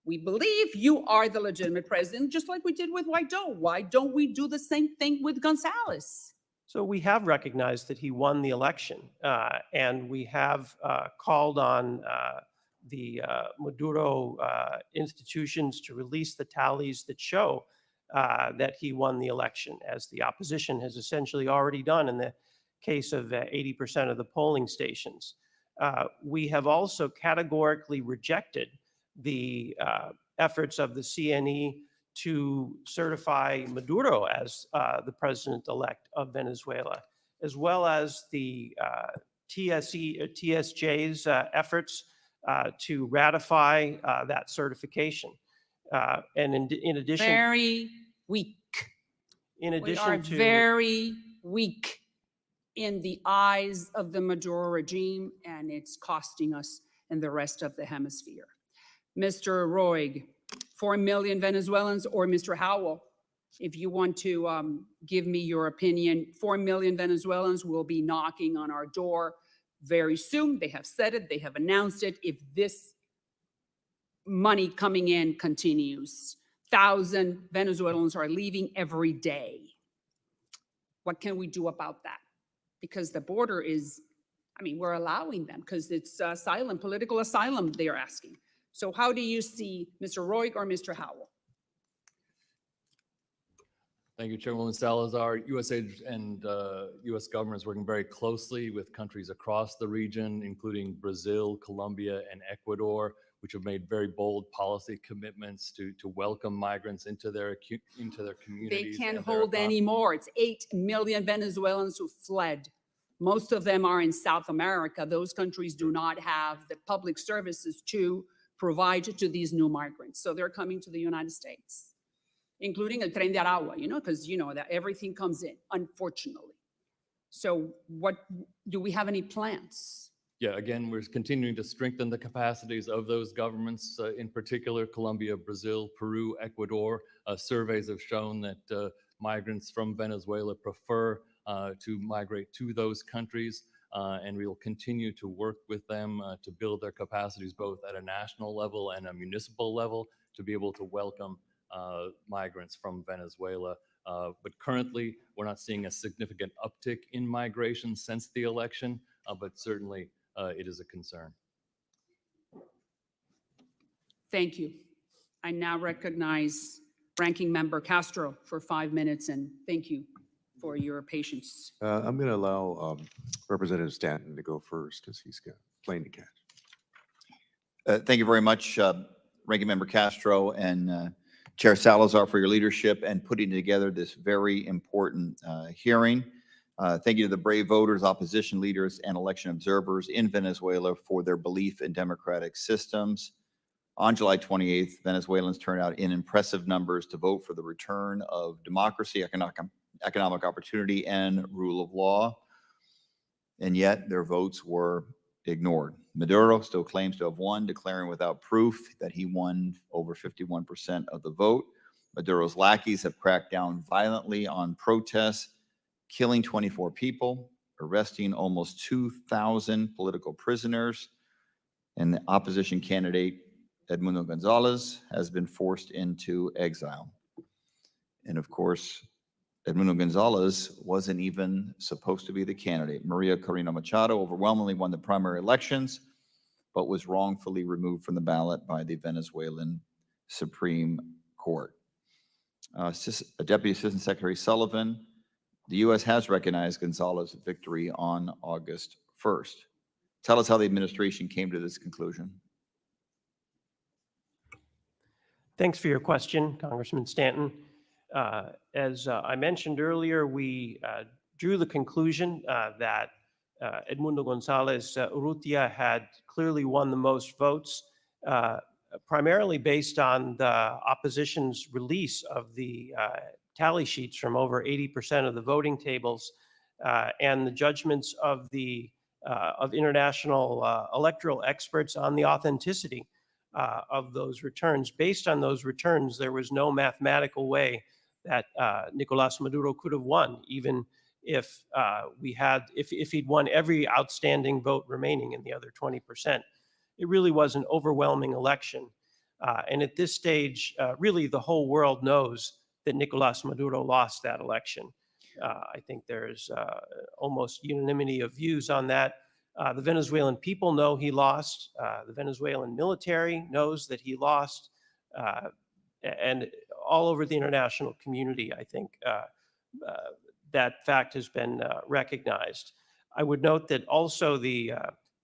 we believe you are the legitimate president, just like we did with Guaido. Why don't we do the same thing with Gonzalez? So we have recognized that he won the election, and we have called on the Maduro institutions to release the tallies that show that he won the election, as the opposition has essentially already done in the case of 80% of the polling stations. We have also categorically rejected the efforts of the CNE to certify Maduro as the president-elect of Venezuela, as well as the TSJ's efforts to ratify that certification. And in addition, Very weak. in We addition are to very weak in the eyes of the Maduro regime, and it's costing us and the rest of the hemisphere. Mr. Roig, 4 million Venezuelans, or Mr. Howell, if you want to give me your opinion, 4 million Venezuelans will be knocking on our door very soon. They have said it, they have announced it. If this money coming in continues, 1,000 Venezuelans are leaving every day. What can we do about that? Because the border is, I mean, we're allowing them because it's asylum, political asylum they are asking. So how do you see Mr. Roig or Mr. Howell? Thank you, Chairwoman Salazar. USAID and U.S. government is working very closely with countries across the region, including Brazil, Colombia, and Ecuador, which have made very bold policy commitments to welcome migrants into their communities. They can't and their hold anymore. It's 8 million Venezuelans who fled. Most of them are in South America. Those countries do not have the public services to provide to these new migrants. So they're coming to the United States, including El Tren de Aragua, because that everything comes in, unfortunately. So do we have any plans? Yeah, again, we're continuing to strengthen the capacities of those governments, in particular Colombia, Brazil, Peru, Ecuador. Surveys have shown that migrants from Venezuela prefer to migrate to those countries, and we will continue to work with them to build their capacities both at a national level and a municipal level to be able to welcome migrants from Venezuela. But currently, we're not seeing a significant uptick in migration since the election, but certainly it is a concern. Thank you. I now recognize Ranking Member Castro for 5 minutes, and thank you for your patience. I'm going to allow Representative Stanton to go first because he's got a plane to catch. Thank you very much, Ranking Member Castro and Chair Salazar, for your leadership and putting together this very important hearing. Thank you to the brave voters, opposition leaders, and election observers in Venezuela for their belief in democratic systems. On July 28th, Venezuelans turned out in impressive numbers to vote for the return of democracy, economic opportunity, and rule of law. And yet their votes were ignored. Maduro still claims to have won, declaring without proof that he won over 51% of the vote. Maduro's lackeys have cracked down violently on protests, killing 24 people, arresting almost 2,000 political prisoners, and the opposition candidate Edmundo González has been forced into exile. And of course, Edmundo Gonzalez wasn't even supposed to be the candidate. Maria Corina Machado overwhelmingly won the primary elections, but was wrongfully removed from the ballot by the Venezuelan Supreme Court. Deputy Assistant Secretary Sullivan, the U.S. has recognized Gonzalez's victory on August 1st. Tell us how the administration came to this conclusion. Thanks for your question, Congressman Stanton. As I mentioned earlier, we drew the conclusion that Edmundo Gonzalez Urrutia had clearly won the most votes, primarily based on the opposition's release of the tally sheets from over 80% of the voting tables and the judgments of the international electoral experts on the authenticity of those returns. Based on those returns, there was no mathematical way that Nicolas Maduro could have won, even if if he'd won every outstanding vote remaining in the other 20%. It really was an overwhelming election. And at this stage, really the whole world knows that Nicolas Maduro lost that election. I think there's almost unanimity of views on that. The Venezuelan people know he lost. The Venezuelan military knows that he lost. And all over the international community, I think that fact has been recognized. I would note that also the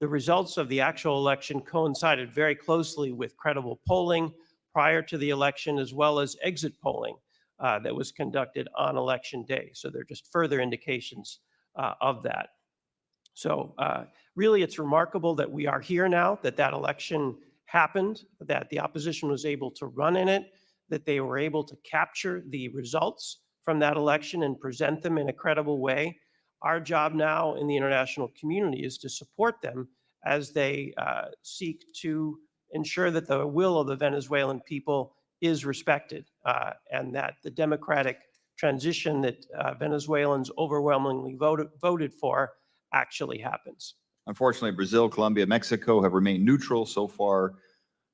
results of the actual election coincided very closely with credible polling prior to the election, as well as exit polling that was conducted on election day. So they're just further indications of that. So really, it's remarkable that we are here now, that that election happened, that the opposition was able to run in it, that they were able to capture the results from that election and present them in a credible way. Our job now in the international community is to support them as they seek to ensure that the will of the Venezuelan people is respected and that the democratic transition that Venezuelans overwhelmingly voted for actually happens. Unfortunately, Brazil, Colombia, Mexico have remained neutral so far,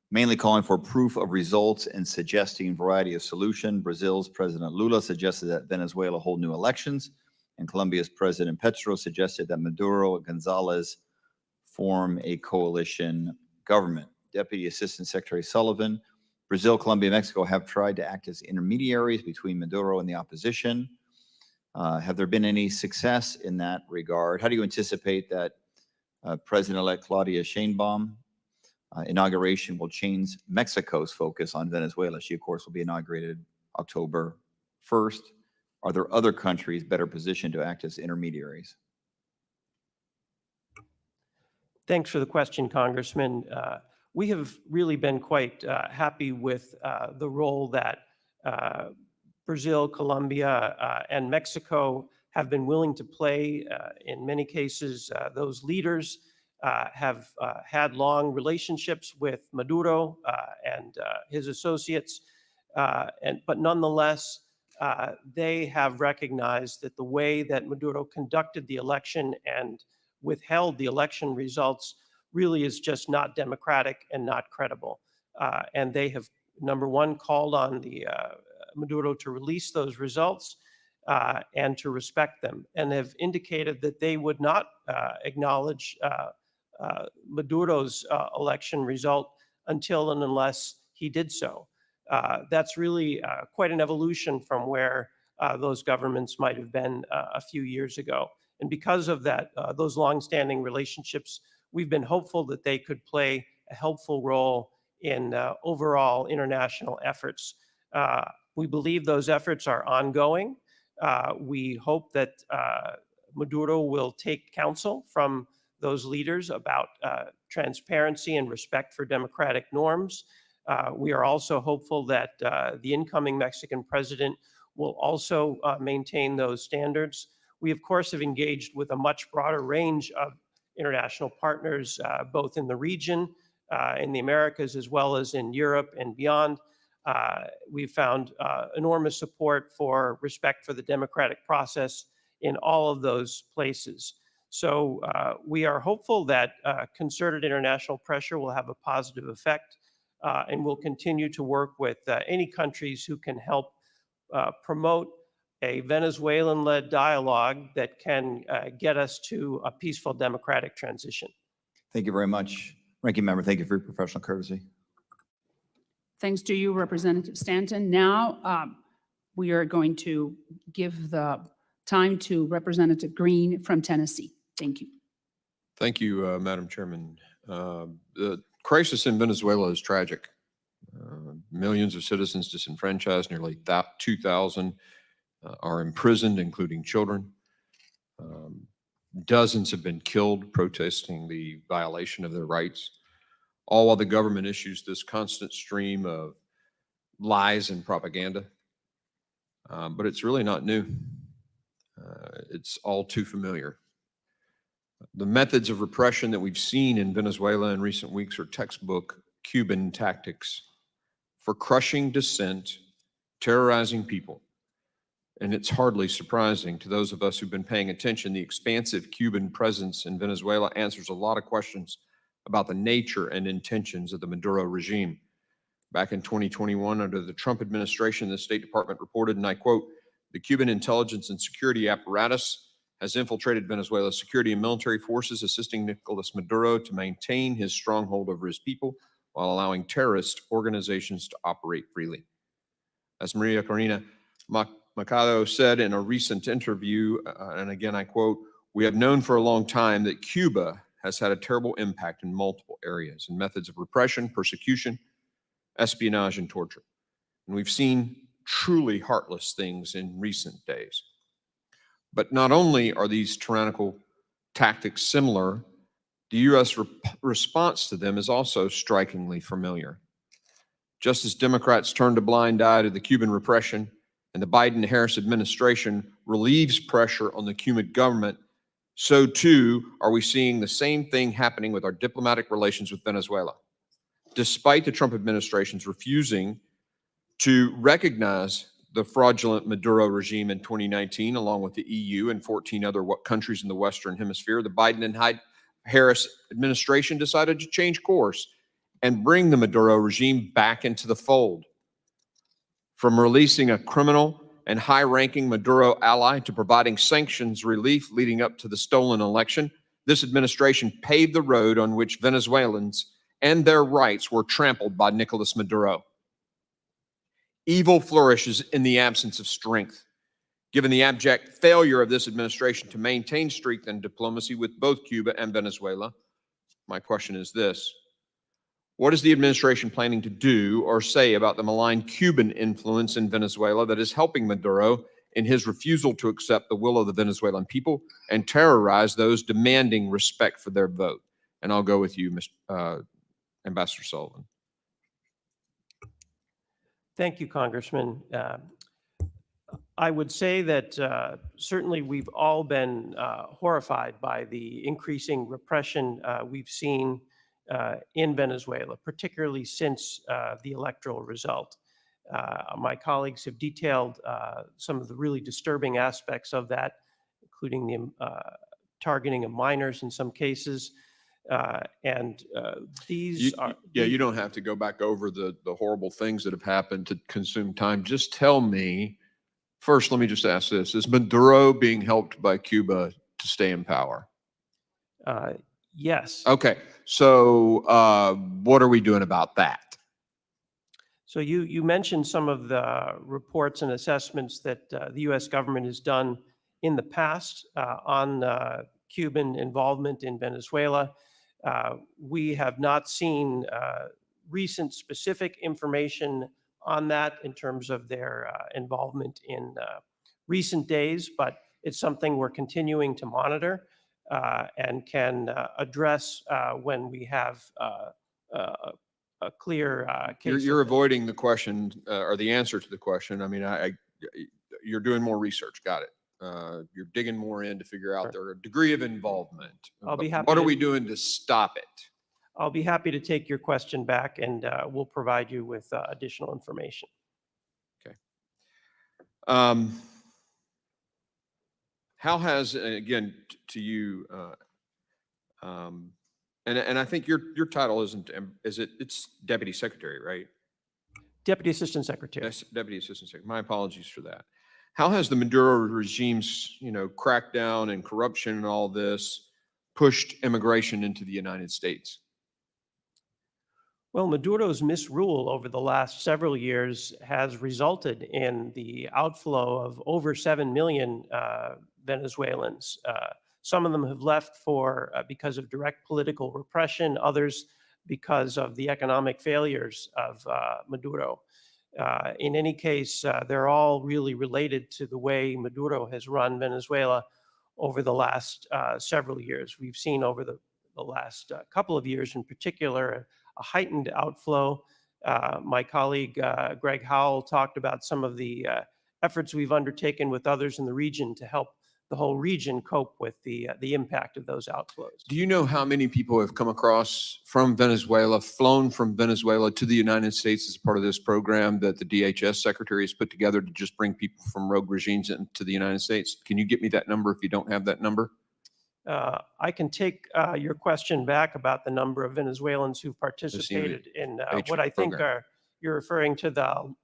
mainly calling for proof of results and suggesting a variety of solutions. Brazil's President Lula suggested that Venezuela hold new elections, and Colombia's President Petro suggested that Maduro and Gonzalez form a coalition government. Deputy Assistant Secretary Sullivan, Brazil, Colombia, and Mexico have tried to act as intermediaries between Maduro and the opposition. Have there been any success in that regard? How do you anticipate that President-elect Claudia Sheinbaum inauguration will change Mexico's focus on Venezuela? She, of course, will be inaugurated October 1st. Are there other countries better positioned to act as intermediaries? Thanks for the question, Congressman. We have really been quite happy with the role that Brazil, Colombia, and Mexico have been willing to play. In many cases, those leaders have had long relationships with Maduro and his associates, but nonetheless, they have recognized that the way that Maduro conducted the election and withheld the election results really is just not democratic and not credible. And they have, number one, called on the Maduro to release those results and to respect them, and have indicated that they would not acknowledge Maduro's election result until and unless he did so. That's really quite an evolution from where those governments might have been a few years ago. And because of that, those longstanding relationships, we've been hopeful that they could play a helpful role in overall international efforts. We believe those efforts are ongoing. We hope that Maduro will take counsel from those leaders about transparency and respect for democratic norms. We are also hopeful that the incoming Mexican president will also maintain those standards. We, of course, have engaged with a much broader range of international partners, both in the region, in the Americas, as well as in Europe and beyond. We've found enormous support for respect for the democratic process in all of those places. So we are hopeful that concerted international pressure will have a positive effect, and we'll continue to work with any countries who can help promote a Venezuelan-led dialogue that can get us to a peaceful democratic transition. Thank you very much. Ranking Member, thank you for your professional courtesy. Thanks to you, Representative Stanton. Now, we are going to give the time to Representative Green from Tennessee. Thank you. Thank you, Madam Chairman. The crisis in Venezuela is tragic. Millions of citizens disenfranchised, nearly 2,000 are imprisoned, including children. Dozens have been killed protesting the violation of their rights, all while the government issues this constant stream of lies and propaganda. But it's really not new. It's all too familiar. The methods of repression that we've seen in Venezuela in recent weeks are textbook Cuban tactics for crushing dissent, terrorizing people. And it's hardly surprising to those of us who've been paying attention. The expansive Cuban presence in Venezuela answers a lot of questions about the nature and intentions of the Maduro regime. Back in 2021, under the Trump administration, the State Department reported, and I quote, "The Cuban intelligence and security apparatus has infiltrated Venezuela's security and military forces, assisting Nicolas Maduro to maintain his stronghold over his people while allowing terrorist organizations to operate freely." As Maria Corina Machado said in a recent interview, and again I quote, "We have known for a long time that Cuba has had a terrible impact in multiple areas in methods of repression, persecution, espionage, and torture. And we've seen truly heartless things in recent days. But not only are these tyrannical tactics similar, the U.S. response to them is also strikingly familiar. Just as Democrats turned a blind eye to the Cuban repression and the Biden-Harris administration relieves pressure on the Cuban government, so too are we seeing the same thing happening with our diplomatic relations with Venezuela. Despite the Trump administration's refusing to recognize the fraudulent Maduro regime in 2019, along with the EU and 14 other countries in the Western Hemisphere, the Biden and Harris administration decided to change course and bring the Maduro regime back into the fold. From releasing a criminal and high-ranking Maduro ally to providing sanctions relief leading up to the stolen election, this administration paved the road on which Venezuelans and their rights were trampled by Nicolas Maduro. Evil flourishes in the absence of strength. Given the abject failure of this administration to maintain strength and diplomacy with both Cuba and Venezuela, my question is this: what is the administration planning to do or say about the malign Cuban influence in Venezuela that is helping Maduro in his refusal to accept the will of the Venezuelan people and terrorize those demanding respect for their vote? And I'll go with you, Ambassador Sullivan. Thank you, Congressman. I would say that certainly we've all been horrified by the increasing repression we've seen in Venezuela, particularly since the electoral result. My colleagues have detailed some of the really disturbing aspects of that, including the targeting of minors in some cases. These are... Yeah, you don't have to go back over the horrible things that have happened to consume time. Just tell me, first, let me just ask this. Is Maduro being helped by Cuba to stay in power? Yes. Okay, so what are we doing about that? So you mentioned some of the reports and assessments that the U.S. government has done in the past on Cuban involvement in Venezuela. We have not seen recent specific information on that in terms of their involvement in recent days, but it's something we're continuing to monitor and can address when we have a clear case. You're avoiding the question or the answer to the question. I mean, you're doing more research. Got it. You're digging more in to figure out their degree of involvement. I'll be happy. What are we doing to stop it? I'll be happy to take your question back, and we'll provide you with additional information. Okay. How has, again, to you, and I think your title it's Deputy Secretary, right? Deputy Assistant Secretary. Yes, Deputy Assistant Secretary. My apologies for that. How has the Maduro regime's, crackdown and corruption and all this pushed immigration into the United States? Well, Maduro's misrule over the last several years has resulted in the outflow of over 7 million Venezuelans. Some of them have left because of direct political repression, others because of the economic failures of Maduro. In any case, they're all really related to the way Maduro has run Venezuela over the last several years. We've seen over the last couple of years in particular, a heightened outflow. My colleague, Greg Howell, talked about some of the efforts we've undertaken with others in the region to help the whole region cope with the impact of those outflows. Do you know how many people have come across from Venezuela, flown from Venezuela to the United States as part of this program that the DHS Secretary has put together to just bring people from rogue regimes into the United States? Can you get me that number if you don't have that number? I can take your question back about the number of Venezuelans who participated in what I think you're referring to the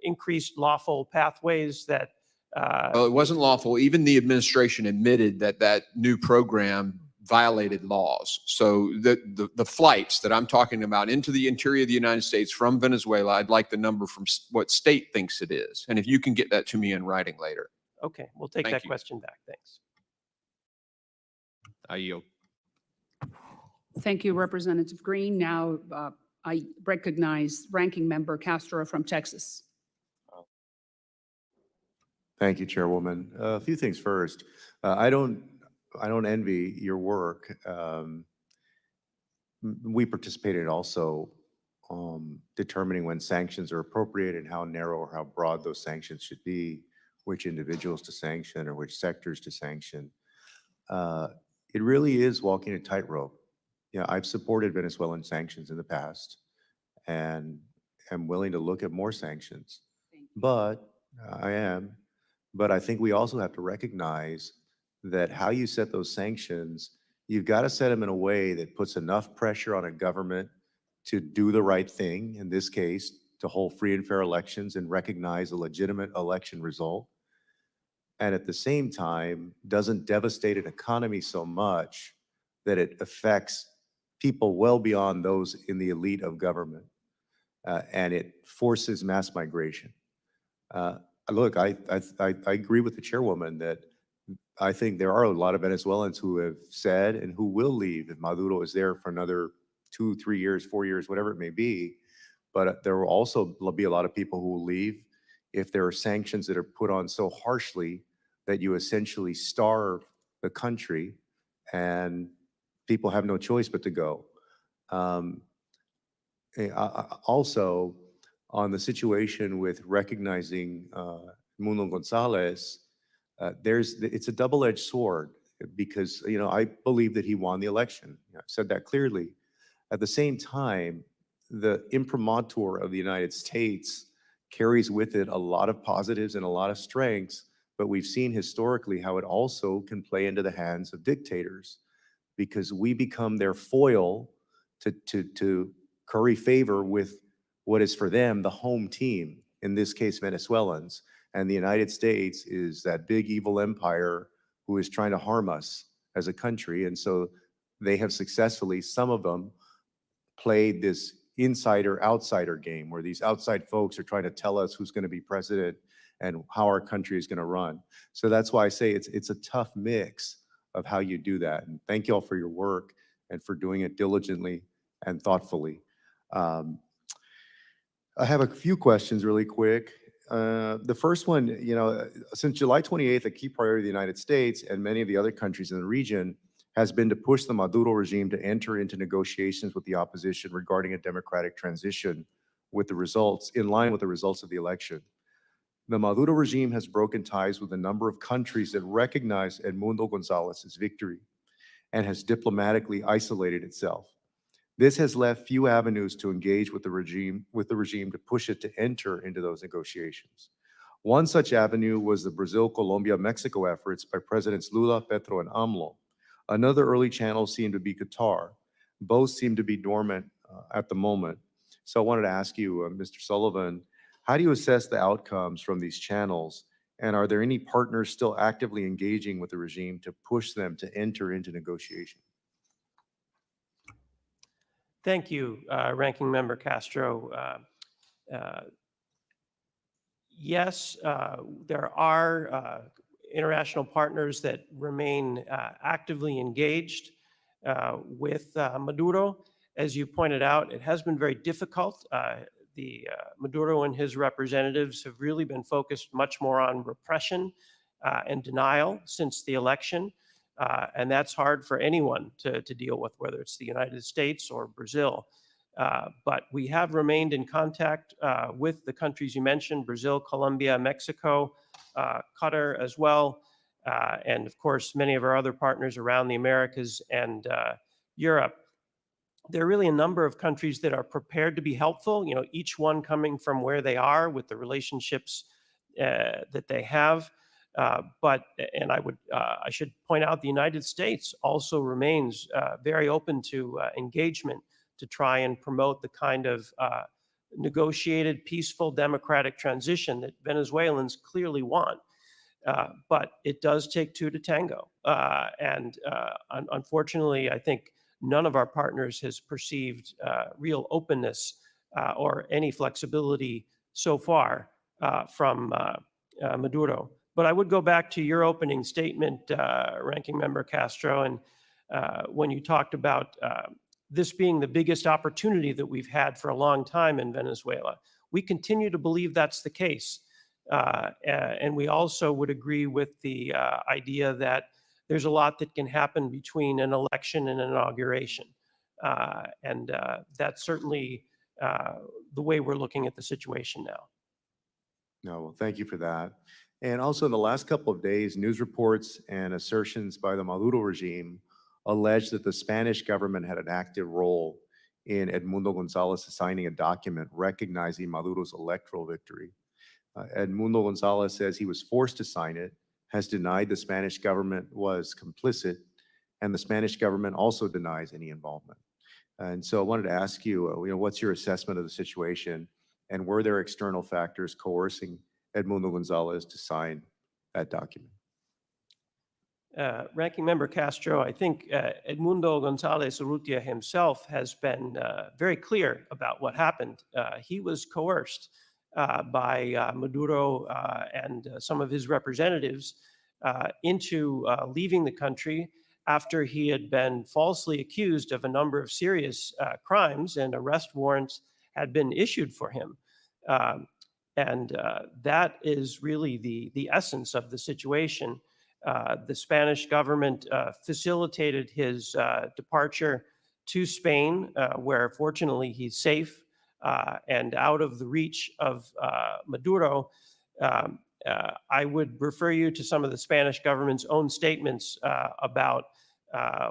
increased lawful pathways that. Well, it wasn't lawful. Even the administration admitted that that new program violated laws. So the flights that I'm talking about into the interior of the United States from Venezuela, I'd like the number from what state thinks it is. And if you can get that to me in writing later. Okay, we'll take that question back. Thanks. I yield. Thank you, Representative Green. Now I recognize Ranking Member Castro from Texas. Thank you, Chairwoman. A few things first. I don't envy your work. We participated also determining when sanctions are appropriate and how narrow or how broad those sanctions should be, which individuals to sanction or which sectors to sanction. It really is walking a tightrope. I've supported Venezuelan sanctions in the past and am willing to look at more sanctions. But I think we also have to recognize that how you set those sanctions, you've got to set them in a way that puts enough pressure on a government to do the right thing, in this case, to hold free and fair elections and recognize a legitimate election result. And at the same time, doesn't devastate an economy so much that it affects people well beyond those in the elite of government, and it forces mass migration. Look, I agree with the chairwoman that I think there are a lot of Venezuelans who have said and who will leave if Maduro is there for another 2, 3 years, 4 years, whatever it may be. But there will also be a lot of people who will leave if there are sanctions that are put on so harshly that you essentially starve the country and people have no choice but to go. Also, on the situation with recognizing Mundo Gonzalez, it's a double-edged sword because I believe that he won the election. I've said that clearly. At the same time, the imprimatur of the United States carries with it a lot of positives and a lot of strengths, but we've seen historically how it also can play into the hands of dictators because we become their foil to curry favor with what is for them the home team, in this case Venezuelans, and the United States is that big evil empire who is trying to harm us as a country. And so they have successfully, some of them, played this insider-outsider game where these outside folks are trying to tell us who's going to be president and how our country is going to run. So that's why I say it's a tough mix of how you do that. And thank you all for your work and for doing it diligently and thoughtfully. I have a few questions really quick. The first one, since July 28th, a key priority of the United States and many of the other countries in the region has been to push the Maduro regime to enter into negotiations with the opposition regarding a democratic transition in line with the results of the election. The Maduro regime has broken ties with a number of countries that recognize Edmundo Gonzalez's victory and has diplomatically isolated itself. This has left few avenues to engage with the regime to push it to enter into those negotiations. One such avenue was the Brazil, Colombia, Mexico efforts by Presidents Lula, Petro, and AMLO. Another early channel seemed to be Qatar. Both seem to be dormant at the moment. So I wanted to ask you, Mr. Sullivan, how do you assess the outcomes from these channels? And are there any partners still actively engaging with the regime to push them to enter into negotiation? Thank you, Ranking Member Castro. Yes, there are international partners that remain actively engaged with Maduro. As you pointed out, it has been very difficult. Maduro and his representatives have really been focused much more on repression and denial since the election. And that's hard for anyone to deal with, whether it's the United States or Brazil. But we have remained in contact with the countries you mentioned, Brazil, Colombia, Mexico, Qatar as well, and of course, many of our other partners around the Americas and Europe. There are really a number of countries that are prepared to be helpful, each one coming from where they are with the relationships that they have. I should point out the United States also remains very open to engagement to try and promote the kind of negotiated, peaceful, democratic transition that Venezuelans clearly want. But it does take two to tango. Unfortunately, I think none of our partners has perceived real openness or any flexibility so far from Maduro. But I would go back to your opening statement, Ranking Member Castro, and when you talked about this being the biggest opportunity that we've had for a long time in Venezuela. We continue to believe that's the case. And we also would agree with the idea that there's a lot that can happen between an election and an inauguration. That's certainly the way we're looking at the situation now. No, well, thank you for that. And also in the last couple of days, news reports and assertions by the Maduro regime alleged that the Spanish government had an active role in Edmundo Gonzalez signing a document recognizing Maduro's electoral victory. Edmundo Gonzalez says he was forced to sign it, has denied the Spanish government was complicit, and the Spanish government also denies any involvement. And so I wanted to ask you, what's your assessment of the situation, and were there external factors coercing Edmundo Gonzalez to sign that document? Ranking Member Castro, I think Edmundo Gonzalez Urrutia himself has been very clear about what happened. He was coerced by Maduro and some of his representatives into leaving the country after he had been falsely accused of a number of serious crimes, and arrest warrants had been issued for him. That is really the essence of the situation. The Spanish government facilitated his departure to Spain, where fortunately he's safe and out of the reach of Maduro. I would refer you to some of the Spanish government's own statements about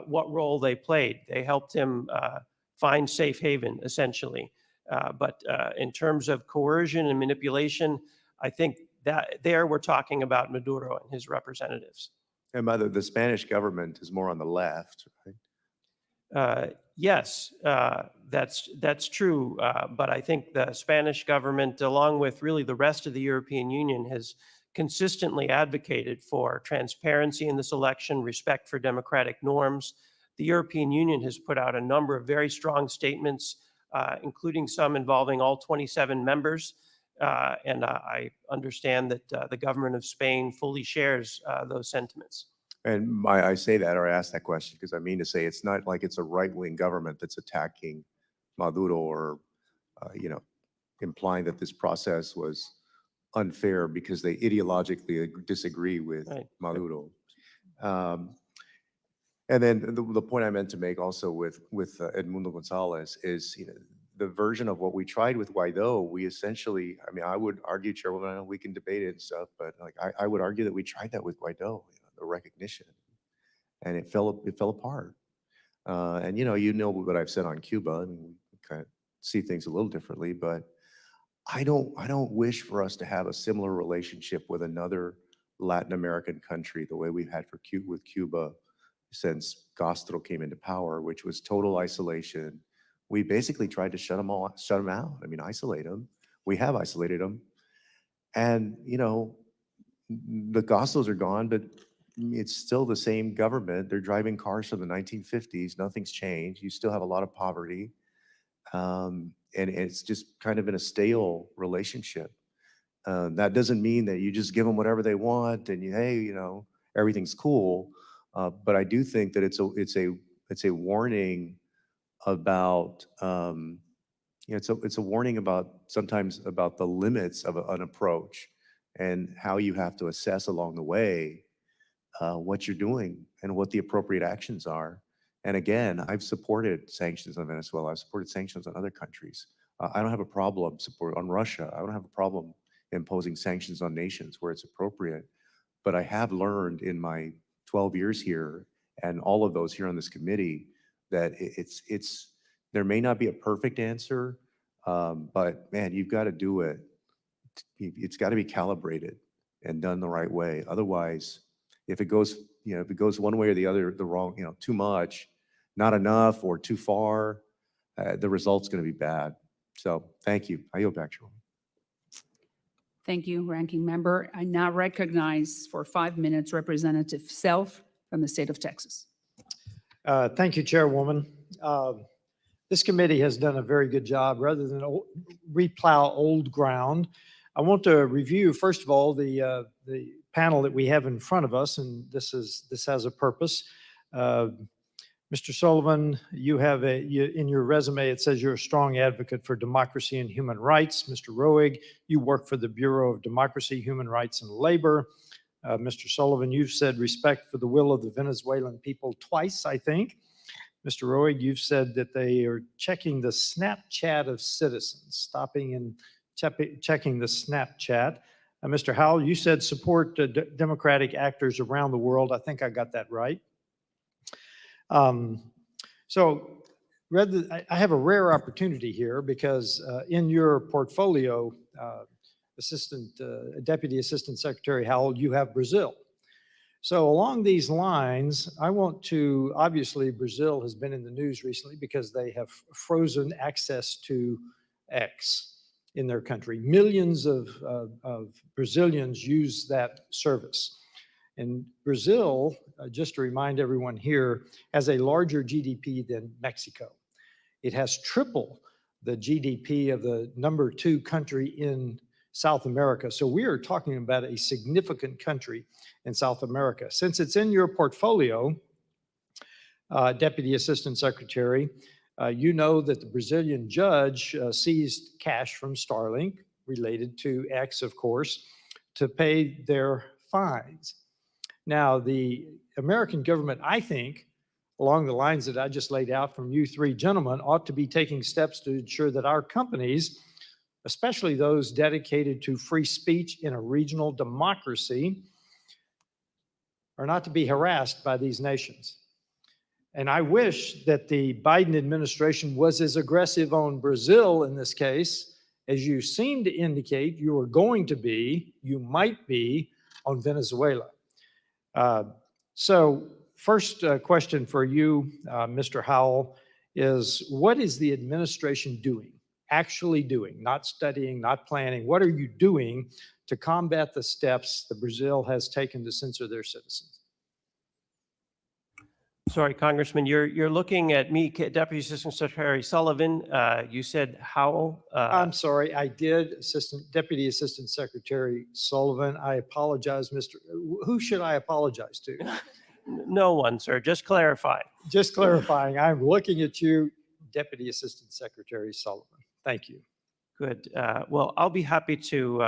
what role they played. They helped him find safe haven, essentially. But in terms of coercion and manipulation, I think that there we're talking about Maduro and his representatives. And by the Spanish government is more on the left, right? Yes, that's true. But I think the Spanish government, along with really the rest of the European Union, has consistently advocated for transparency in this election, respect for democratic norms. The European Union has put out a number of very strong statements, including some involving all 27 members. And I understand that the government of Spain fully shares those sentiments. And I say that, or I ask that question because I mean to say it's not like it's a right-wing government that's attacking Maduro or, implying that this process was unfair because they ideologically disagree with Maduro. And then the point I meant to make also with Edmundo Gonzalez is, the version of what we tried with Guaido, we essentially, I would argue, Chairwoman, I know we can debate it and stuff, but I would argue that we tried that with Guaido, the recognition, and it fell apart. And you know what I've said on Cuba. We kind of see things a little differently, but I don't wish for us to have a similar relationship with another Latin American country the way we've had with Cuba since Castro came into power, which was total isolation. We basically tried to shut them out. Isolate them. We have isolated them. And, the Gossos are gone, but it's still the same government. They're driving cars from the 1950s. Nothing's changed. You still have a lot of poverty. And it's just kind of in a stale relationship. That doesn't mean that you just give them whatever they want and hey, everything's cool. But I do think that it's a warning about, it's a warning about sometimes about the limits of an approach and how you have to assess along the way what you're doing and what the appropriate actions are. And again, I've supported sanctions on Venezuela. I've supported sanctions on other countries. I don't have a problem on Russia. I don't have a problem imposing sanctions on nations where it's appropriate. But I have learned in my 12 years here and all of those here on this committee that there may not be a perfect answer, but man, you've got to do it. It's got to be calibrated and done the right way. Otherwise, if it goes one way or the other, the wrong, too much, not enough, or too far, the result's going to be bad. So thank you. I yield back to you. Thank you, Ranking Member. I now recognize for 5 minutes Representative Self from the state of Texas. Thank you, Chairwoman. This committee has done a very good job. Rather than replow old ground, I want to review, first of all, the panel that we have in front of us, and this has a purpose. Mr. Sullivan, in your resume, it says you're a strong advocate for democracy and human rights. Mr. Roig, you work for the Bureau of Democracy, Human Rights, and Labor. Mr. Sullivan, you've said respect for the will of the Venezuelan people twice, I think. Mr. Roig, you've said that they are checking the Snapchat of citizens, stopping and checking the Snapchat. Mr. Howell, you said support democratic actors around the world. I think I got that right. So I have a rare opportunity here because in your portfolio, Deputy Assistant Secretary Howell, you have Brazil. So along these lines, obviously Brazil has been in the news recently because they have frozen access to X in their country. Millions of Brazilians use that service. And Brazil, just to remind everyone here, has a larger GDP than Mexico. It has triple the GDP of the number 2 country in South America. So we are talking about a significant country in South America. Since it's in your portfolio, Deputy Assistant Secretary, you know that the Brazilian judge seized cash from Starlink, related to X, of course, to pay their fines. Now, the American government, I think, along the lines that I just laid out from you 3 gentlemen, ought to be taking steps to ensure that our companies, especially those dedicated to free speech in a regional democracy, are not to be harassed by these nations. And I wish that the Biden administration was as aggressive on Brazil in this case as you seem to indicate you are going to be, you might be, on Venezuela. So first question for you, Mr. Howell, is what is the administration doing, actually doing, not studying, not planning? What are you doing to combat the steps that Brazil has taken to censor their citizens? Sorry, Congressman, you're looking at me, Deputy Assistant Secretary Sullivan. You said Howell. I'm sorry, I did, Deputy Assistant Secretary Sullivan. I apologize, who should I apologize to? No one, sir, just clarify. Just clarifying, I'm looking at you, Deputy Assistant Secretary Sullivan. Thank you. Good. Well, I'll be happy to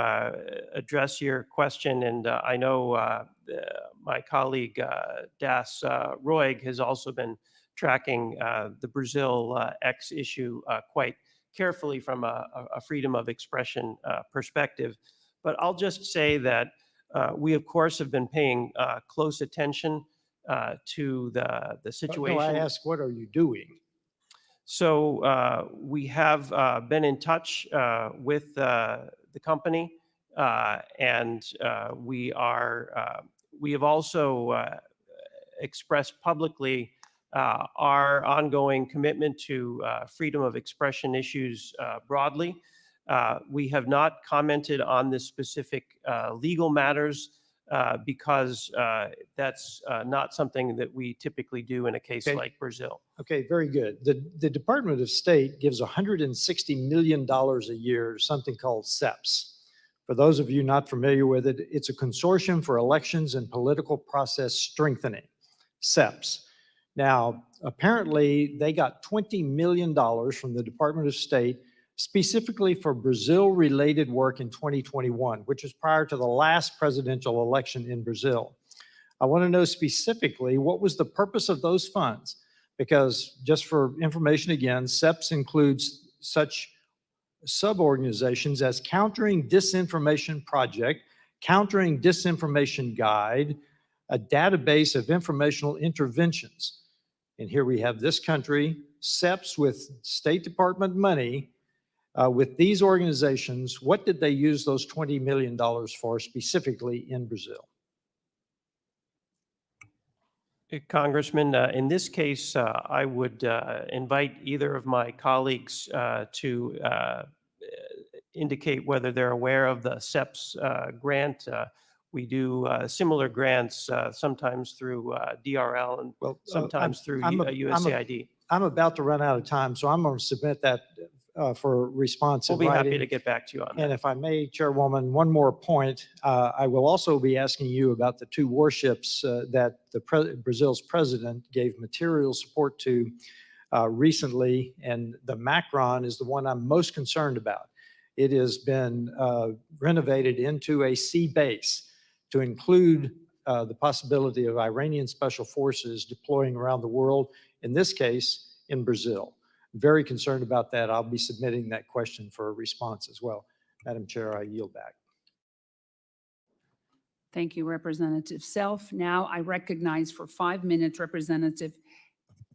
address your question. And I know my colleague, Roig, has also been tracking the Brazil X issue quite carefully from a freedom of expression perspective. But I'll just say that we, of course, have been paying close attention to the situation. No, I ask, what are you doing? So we have been in touch with the company, and we have also expressed publicly our ongoing commitment to freedom of expression issues broadly. We have not commented on the specific legal matters because that's not something that we typically do in a case Okay. like Brazil. Okay, very good. The Department of State gives $160 million a year to something called SEPS. For those of you not familiar with it, it's a consortium for elections and political process strengthening, SEPS. Now, apparently, they got $20 million from the Department of State specifically for Brazil-related work in 2021, which is prior to the last presidential election in Brazil. I want to know specifically what was the purpose of those funds, because just for information again, SEPS includes such sub-organizations as Countering Disinformation Project, Countering Disinformation Guide, a database of informational interventions. And here we have this country, SEPS with State Department money, with these organizations. What did they use those $20 million for specifically in Brazil? Congressman, in this case, I would invite either of my colleagues to indicate whether they're aware of the SEPS grant. We do similar grants sometimes through DRL and sometimes through USAID. I'm about to run out of time, so I'm going to submit that for response in We'll be happy writing. to get back to you on that. And if I may, Chairwoman, one more point. I will also be asking you about the two warships that Brazil's president gave material support to recently, and the Macron is the one I'm most concerned about. It has been renovated into a sea base to include the possibility of Iranian special forces deploying around the world, in this case, in Brazil. Very concerned about that. I'll be submitting that question for a response as well. Madam Chair, I yield back. Thank you, Representative Self. Now I recognize for 5 minutes Representative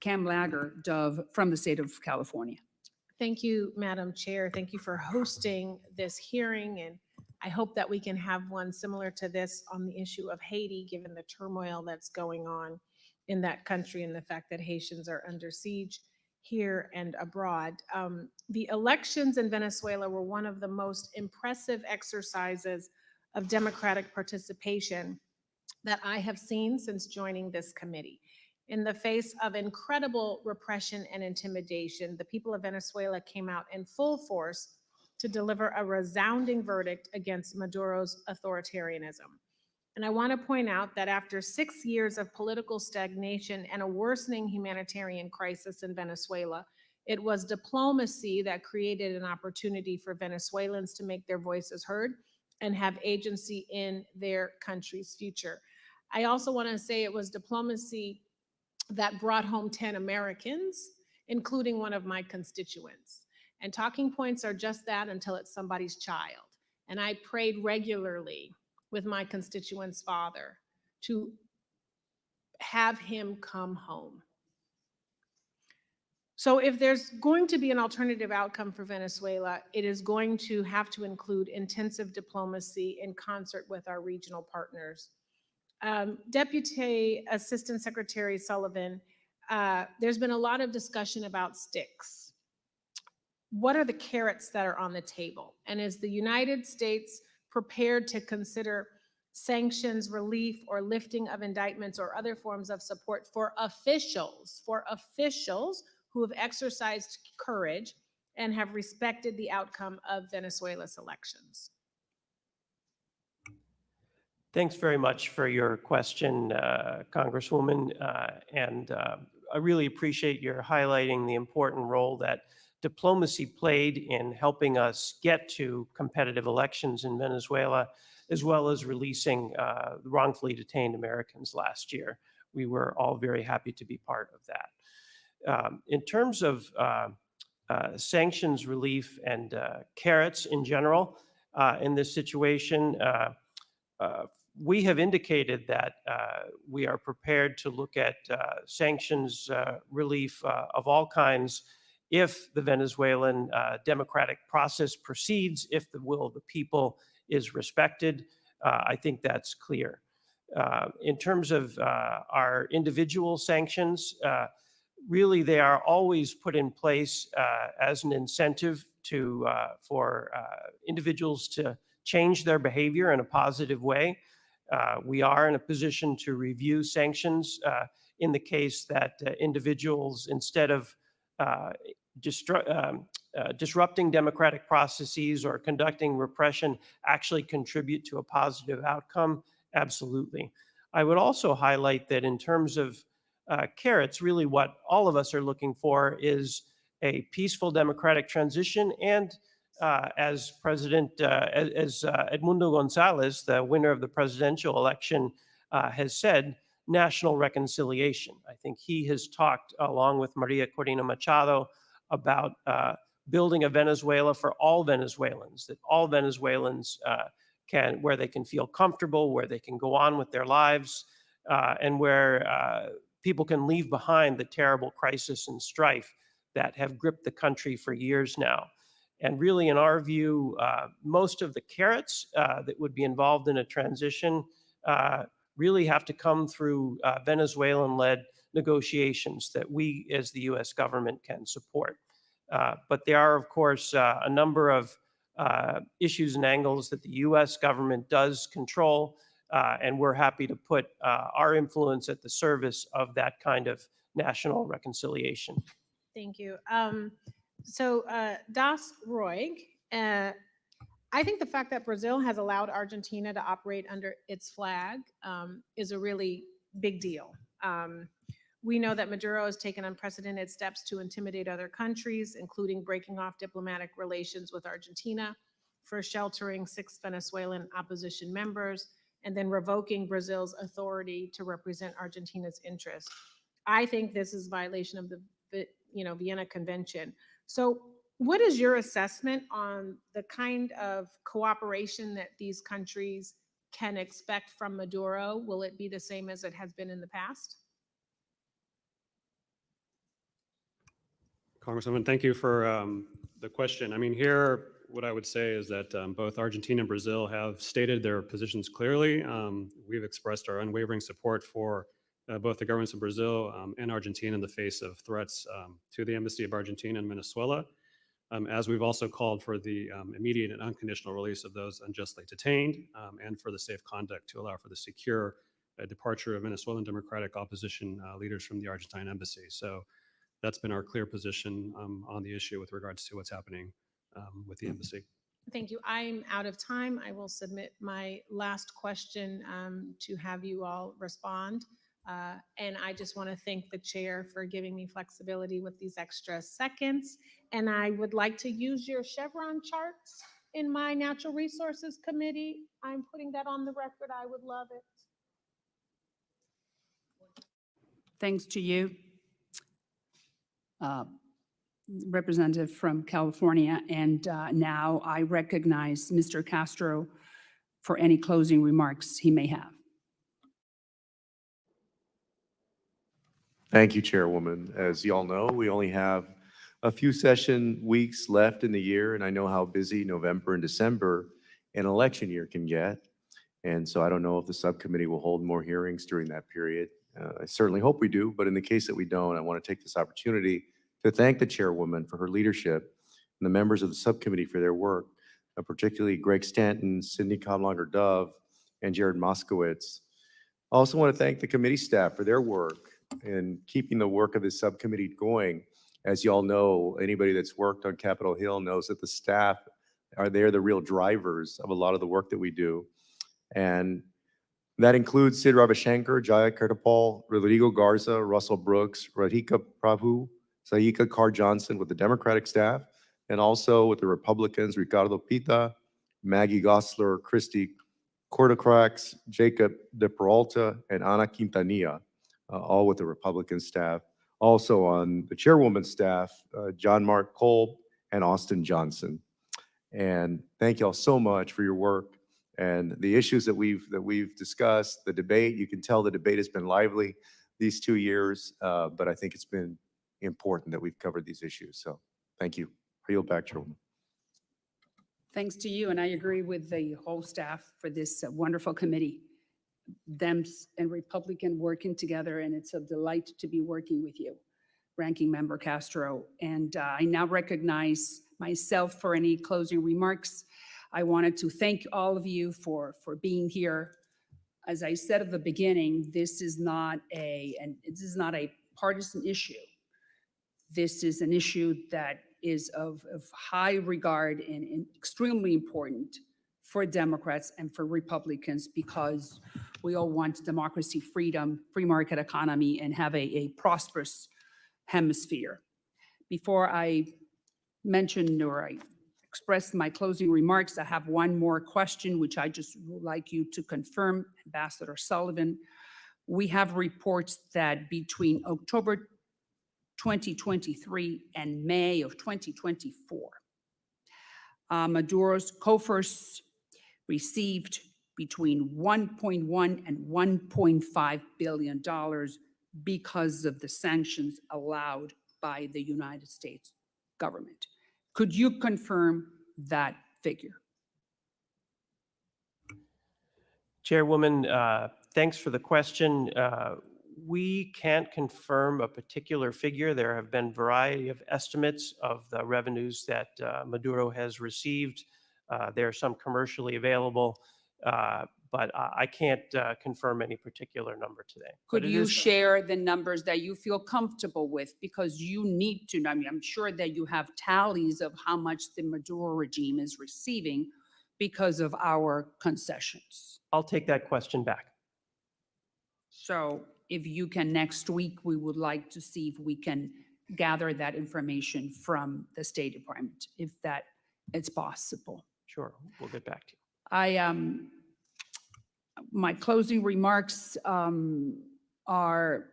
Kamlager-Dove from the state of California. Thank you, Madam Chair. Thank you for hosting this hearing, and I hope that we can have one similar to this on the issue of Haiti, given the turmoil that's going on in that country and the fact that Haitians are under siege here and abroad. The elections in Venezuela were one of the most impressive exercises of democratic participation that I have seen since joining this committee. In the face of incredible repression and intimidation, the people of Venezuela came out in full force to deliver a resounding verdict against Maduro's authoritarianism. And I want to point out that after 6 years of political stagnation and a worsening humanitarian crisis in Venezuela, it was diplomacy that created an opportunity for Venezuelans to make their voices heard and have agency in their country's future. I also want to say it was diplomacy that brought home 10 Americans, including one of my constituents. And talking points are just that until it's somebody's child. And I prayed regularly with my constituent's father to have him come home. So if there's going to be an alternative outcome for Venezuela, it is going to have to include intensive diplomacy in concert with our regional partners. Deputy Assistant Secretary Sullivan, there's been a lot of discussion about sticks. What are the carrots that are on the table? And is the United States prepared to consider sanctions, relief, or lifting of indictments or other forms of support for officials who have exercised courage and have respected the outcome of Venezuela's elections? Thanks very much for your question, Congresswoman. I really appreciate your highlighting the important role that diplomacy played in helping us get to competitive elections in Venezuela, as well as releasing wrongfully detained Americans last year. We were all very happy to be part of that. In terms of sanctions relief and carrots in general in this situation, we have indicated that we are prepared to look at sanctions relief of all kinds if the Venezuelan democratic process proceeds, if the will of the people is respected. I think that's clear. In terms of our individual sanctions, really they are always put in place as an incentive for individuals to change their behavior in a positive way. We are in a position to review sanctions in the case that individuals, instead of disrupting democratic processes or conducting repression, actually contribute to a positive outcome. Absolutely. I would also highlight that in terms of carrots, really what all of us are looking for is a peaceful democratic transition, and as Edmundo Gonzalez, the winner of the presidential election, has said, national reconciliation. I think he has talked, along with Maria Corina Machado, about building a Venezuela for all Venezuelans, that all Venezuelans where they can feel comfortable, where they can go on with their lives, and where people can leave behind the terrible crisis and strife that have gripped the country for years now. And really, in our view, most of the carrots that would be involved in a transition really have to come through Venezuelan-led negotiations that we, as the U.S. government, can support. But there are, of course, a number of issues and angles that the U.S. government does control, and we're happy to put our influence at the service of that kind of national reconciliation. Thank you. Das Roig, I think the fact that Brazil has allowed Argentina to operate under its flag is a really big deal. We know that Maduro has taken unprecedented steps to intimidate other countries, including breaking off diplomatic relations with Argentina, for sheltering 6 Venezuelan opposition members, and then revoking Brazil's authority to represent Argentina's interests. I think this is violation of the Vienna Convention. So what is your assessment on the kind of cooperation that these countries can expect from Maduro? Will it be the same as it has been in the past? Congresswoman, thank you for the question. I mean, here, what I would say is that both Argentina and Brazil have stated their positions clearly. We've expressed our unwavering support for both the governments of Brazil and Argentina in the face of threats to the Embassy of Argentina in Venezuela, as we've also called for the immediate and unconditional release of those unjustly detained, and for the safe conduct to allow for the secure departure of Venezuelan democratic opposition leaders from the Argentine embassy. So that's been our clear position on the issue with regards to what's happening with the embassy. Thank you. I'm out of time. I will submit my last question to have you all respond. And I just want to thank the chair for giving me flexibility with these extra seconds. And I would like to use your Chevron charts in my Natural Resources Committee. I'm putting that on the record. I would love it. Thanks to you, Representative from California. And now I recognize Mr. Castro for any closing remarks he may have. Thank you, Chairwoman. As you all know, we only have a few session weeks left in the year, and I know how busy November and December an election year can get. And so I don't know if the subcommittee will hold more hearings during that period. I certainly hope we do, but in the case that we don't, I want to take this opportunity to thank the Chairwoman for her leadership and the members of the subcommittee for their work, particularly Greg Stanton, Cindy Kamlager-Dove, and Jared Moskowitz. I also want to thank the committee staff for their work in keeping the work of this subcommittee going. As you all know, anybody that's worked on Capitol Hill knows that the staff they're the real drivers of a lot of the work that we do. And that includes Sid Ravishankar, Jaya Kirtapal, Rodrigo Garza, Russell Brooks, Radhika Prabhu, Saika Carr Johnson with the Democratic staff, and also with the Republicans, Ricardo Pita, Maggie Gosler, Christy Cortocrax, Jacob De Peralta, and Ana Quintanilla, all with the Republican staff. Also on the Chairwoman's staff, John Mark Kolb and Austin Johnson. And thank you all so much for your work and the issues that we've discussed, the debate. You can tell the debate has been lively these 2 years, but I think it's been important that we've covered these issues. So thank you. I yield back, Chairwoman. Thanks to you, and I agree with the whole staff for this wonderful committee. Dems and Republican working together, and it's a delight to be working with you, Ranking Member Castro. And I now recognize myself for any closing remarks. I wanted to thank all of you for being here. As I said at the beginning, this is not a partisan issue. This is an issue that is of high regard and extremely important for Democrats and for Republicans, because we all want democracy, freedom, free market economy, and have a prosperous hemisphere. Before I mention or I express my closing remarks, I have one more question, which I just would like you to confirm, Ambassador Sullivan. We have reports that between October 2023 and May of 2024, Maduro's coffers received between $1.1 and $1.5 billion because of the sanctions allowed by the United States government. Could you confirm that figure? Chairwoman, thanks for the question. We can't confirm a particular figure. There have been a variety of estimates of the revenues that Maduro has received. There are some commercially available, but I can't confirm any particular number today. Could But it you is- share the numbers that you feel comfortable with? Because you need to, I mean, I'm sure that you have tallies of how much the Maduro regime is receiving because of our concessions. I'll take that question back. So if you can, next week, we would like to see if we can gather that information from the State Department, if that it's possible. Sure, we'll get back to you. My closing remarks are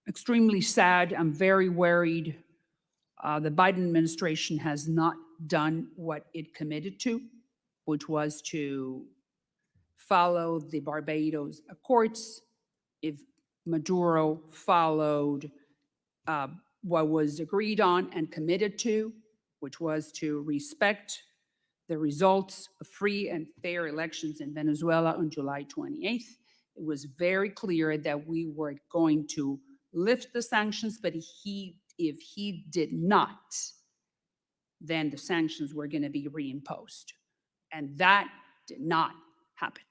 extremely sad. I'm very worried. The Biden administration has not done what it committed to, which was to follow the Barbados Accords. If Maduro followed what was agreed on and committed to, which was to respect the results of free and fair elections in Venezuela on July 28th. It was very clear that we were going to lift the sanctions, but if he did not, then the sanctions were going to be reimposed. And that did not happen.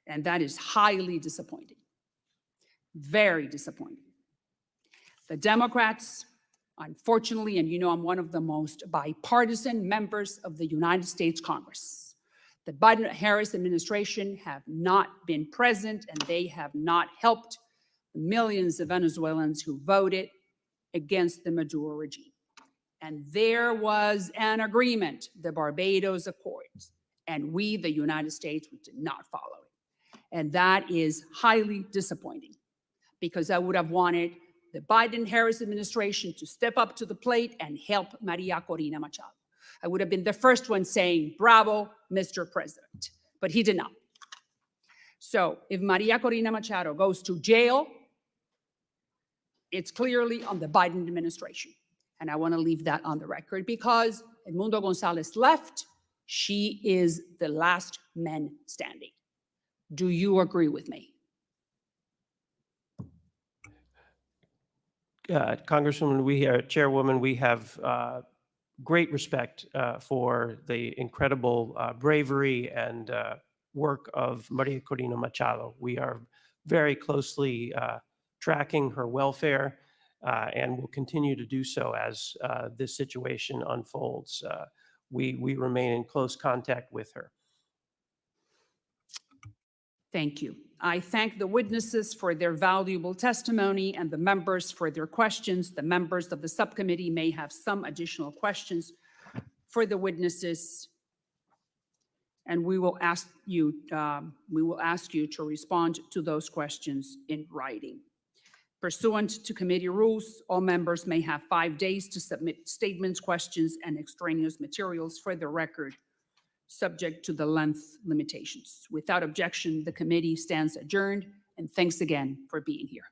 And that is highly disappointing, very disappointing. The Democrats, unfortunately, and you know I'm one of the most bipartisan members of the United States Congress, the Biden-Harris administration have not been present, and they have not helped millions of Venezuelans who voted against the Maduro regime. And there was an agreement, the Barbados Accords, and we, the United States, we did not follow it. And that is highly disappointing, because I would have wanted the Biden-Harris administration to step up to the plate and help Maria Corina Machado. I would have been the first one saying, bravo, Mr. President, but he did not. So if Maria Corina Machado goes to jail, it's clearly on the Biden administration. And I want to leave that on the record, because Edmundo Gonzalez left. She is the last man standing. Do you agree with me? Congresswoman, Chairwoman, we have great respect for the incredible bravery and work of Maria Corina Machado. We are very closely tracking her welfare and will continue to do so as this situation unfolds. We remain in close contact with her. Thank you. I thank the witnesses for their valuable testimony and the members for their questions. The members of the subcommittee may have some additional questions for the witnesses, and we will ask you to respond to those questions in writing. Pursuant to committee rules, all members may have 5 days to submit statements, questions, and extraneous materials for the record, subject to the length limitations. Without objection, the committee stands adjourned, and thanks again for being here.